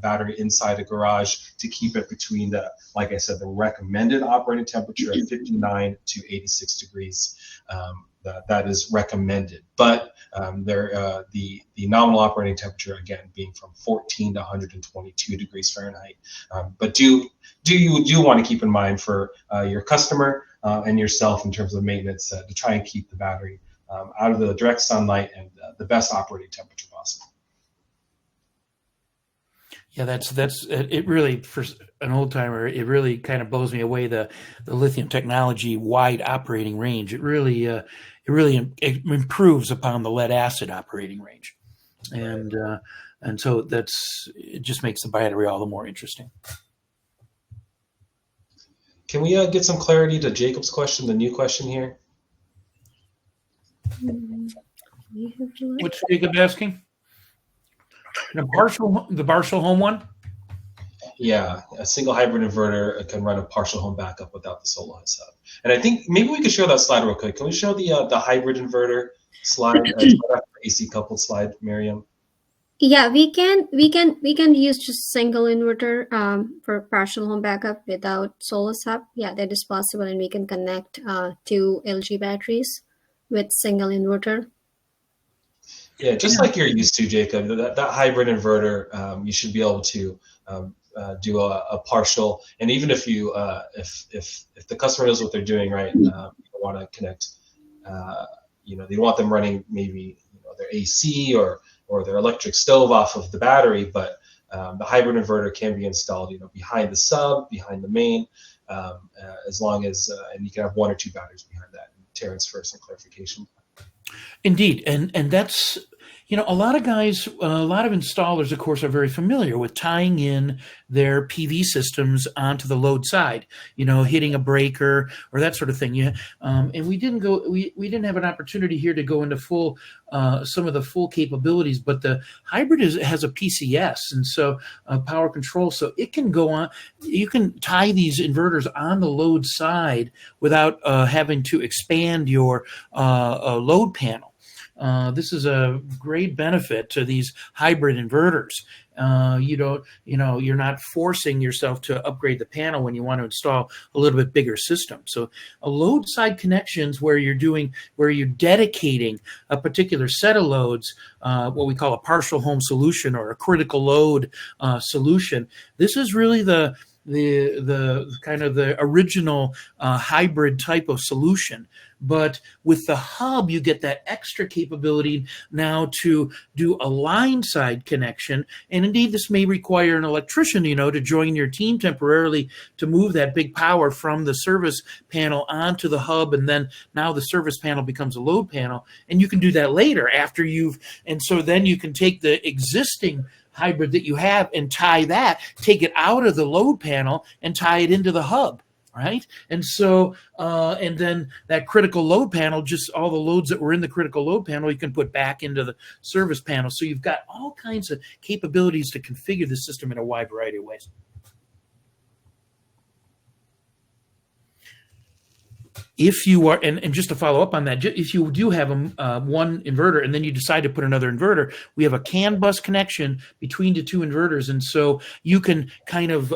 A: battery inside a garage, to keep it between like I said, the recommended operating temperature of 59 to 86 degrees. That is recommended, but the nominal operating temperature, again, being from 14 to 122 degrees Fahrenheit. But you want to keep in mind for your customer and yourself in terms of maintenance to try and keep the battery out of the direct sunlight and the best operating temperature possible.
B: Yeah, that's it. Really, for an old timer, it really kind of blows me away the lithium technology wide operating range. It improves upon the lead acid operating range, and so it just makes the battery all the more interesting.
A: Can we get some clarity to Jacob's question, the new question here?
B: What's Jacob asking? The partial home one?
A: Yeah, a single hybrid inverter can run a partial home backup without the Solis Hub. And I think maybe we could show that slide real quick. Can we show the hybrid inverter slide, AC coupled slide, Miriam?
C: Yeah, we can use just single inverter for partial home backup without SolisHub. Yeah, that is possible, and we can connect two LG batteries with single inverter.
A: Yeah, just like you're used to, Jacob. That hybrid inverter, you should be able to do a partial, and even if you if the customer knows what they're doing, right, you want to connect. You don't want them running maybe their AC or their electric stove off of the battery, but the hybrid inverter can be installed behind the sub, behind the main, as long as and you can have one or two batteries behind that. Terence, for some clarification.
B: Indeed, and that's a lot of guys, a lot of installers, of course, are very familiar with tying in their PV systems onto the load side, hitting a breaker or that sort of thing. And we didn't have an opportunity here to go into some of the full capabilities, but the hybrid has a PCS, and so power control, so it can go on. You can tie these inverters on the load side without having to expand your load panel. This is a great benefit to these hybrid inverters. You're not forcing yourself to upgrade the panel when you want to install a little bit bigger system. So a load side connections where you're dedicating a particular set of loads, what we call a partial home solution or a critical load solution. This is really the kind of the original hybrid type of solution. But with the hub, you get that extra capability now to do a line side connection. And indeed, this may require an electrician, to join your team temporarily to move that big power from the service panel onto the hub. And then now the service panel becomes a load panel. And you can do that later and so then you can take the existing hybrid that you have and take it out of the load panel and tie it into the hub. Right. And so and then that critical load panel, just all the loads that were in the critical load panel, you can put back into the service panel. So you've got all kinds of capabilities to configure the system in a wide variety of ways. If you are, and just to follow up on that, if you do have one inverter and then you decide to put another inverter, we have a CAN bus connection between the two inverters, and so you can kind of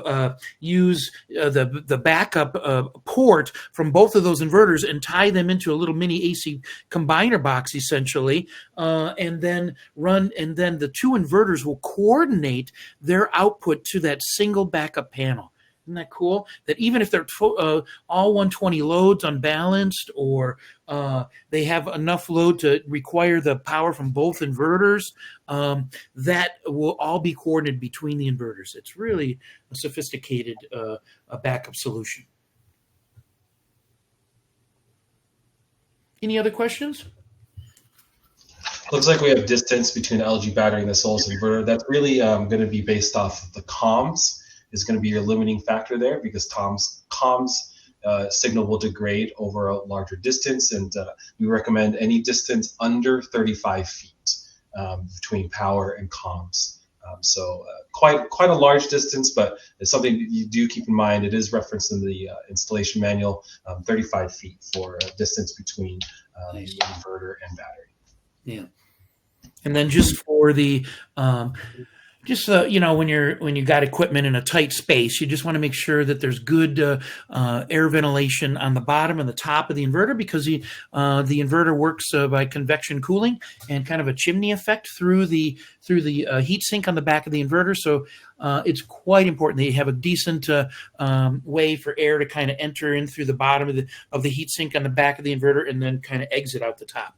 B: use the backup port from both of those inverters and tie them into a little mini AC combiner box, essentially, and then the two inverters will coordinate their output to that single backup panel. Isn't that cool? That even if they're all 120 loads unbalanced, or they have enough load to require the power from both inverters, that will all be coordinated between the inverters. It's really a sophisticated backup solution. Any other questions?
A: Looks like we have distance between the LG battery and the Solis inverter. That's really going to be based off of the comms. Is going to be your limiting factor there, because comms signal will degrade over a larger distance, and we recommend any distance under 35 feet between power and comms. So quite a large distance, but it's something that you do keep in mind. It is referenced in the installation manual, 35 feet for distance between the inverter and battery.
B: Yeah, and then just for the when you got equipment in a tight space, you just want to make sure that there's good air ventilation on the bottom and the top of the inverter, because the inverter works by convection cooling and kind of a chimney effect through the heat sink on the back of the inverter. So it's quite important that you have a decent way for air to kind of enter in through the bottom of the heat sink on the back of the inverter and then kind of exit out the top.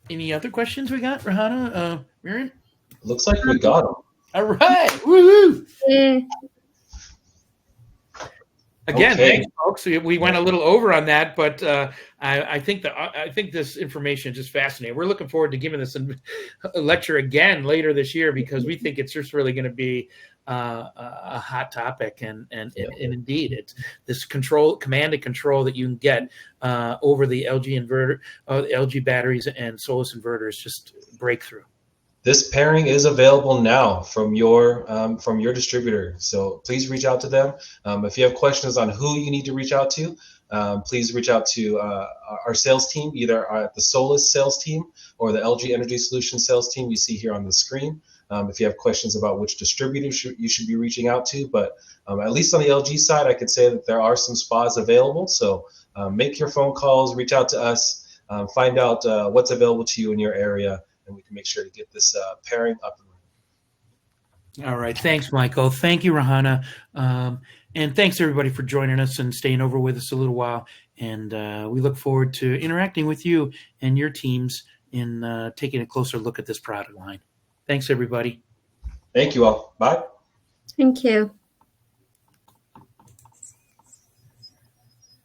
B: Any other questions we got, Rehana, Miriam?
A: Looks like we got them.
B: All right. Woo-hoo.
C: Yeah.
B: Again,
A: Okay.
B: thanks, folks. We went a little over on that, but I think this information is just fascinating. We're looking forward to giving this a lecture again later this year because we think it's just really going to be a hot topic, and indeed, it's this command and control that you can get over the LG inverter, LG batteries, and Solis inverters, just breakthrough.
A: This pairing is available now from your distributor. So please reach out to them. If you have questions on who you need to reach out to, please reach out to our sales team, either at the Solis sales team or the LG Energy Solution sales team you see here on the screen. If you have questions about which distributor you should be reaching out to, but at least on the LG side, I could say that there are some spas available. So make your phone calls, reach out to us, find out what's available to you in your area, and we can make sure to get this pairing up and running.
B: All right. Thanks, Michael. Thank you, Rehana. And thanks, everybody, for joining us and staying over with us a little while. And we look forward to interacting with you and your teams in taking a closer look at this product line. Thanks, everybody.
A: Thank you all. Bye.
C: Thank you.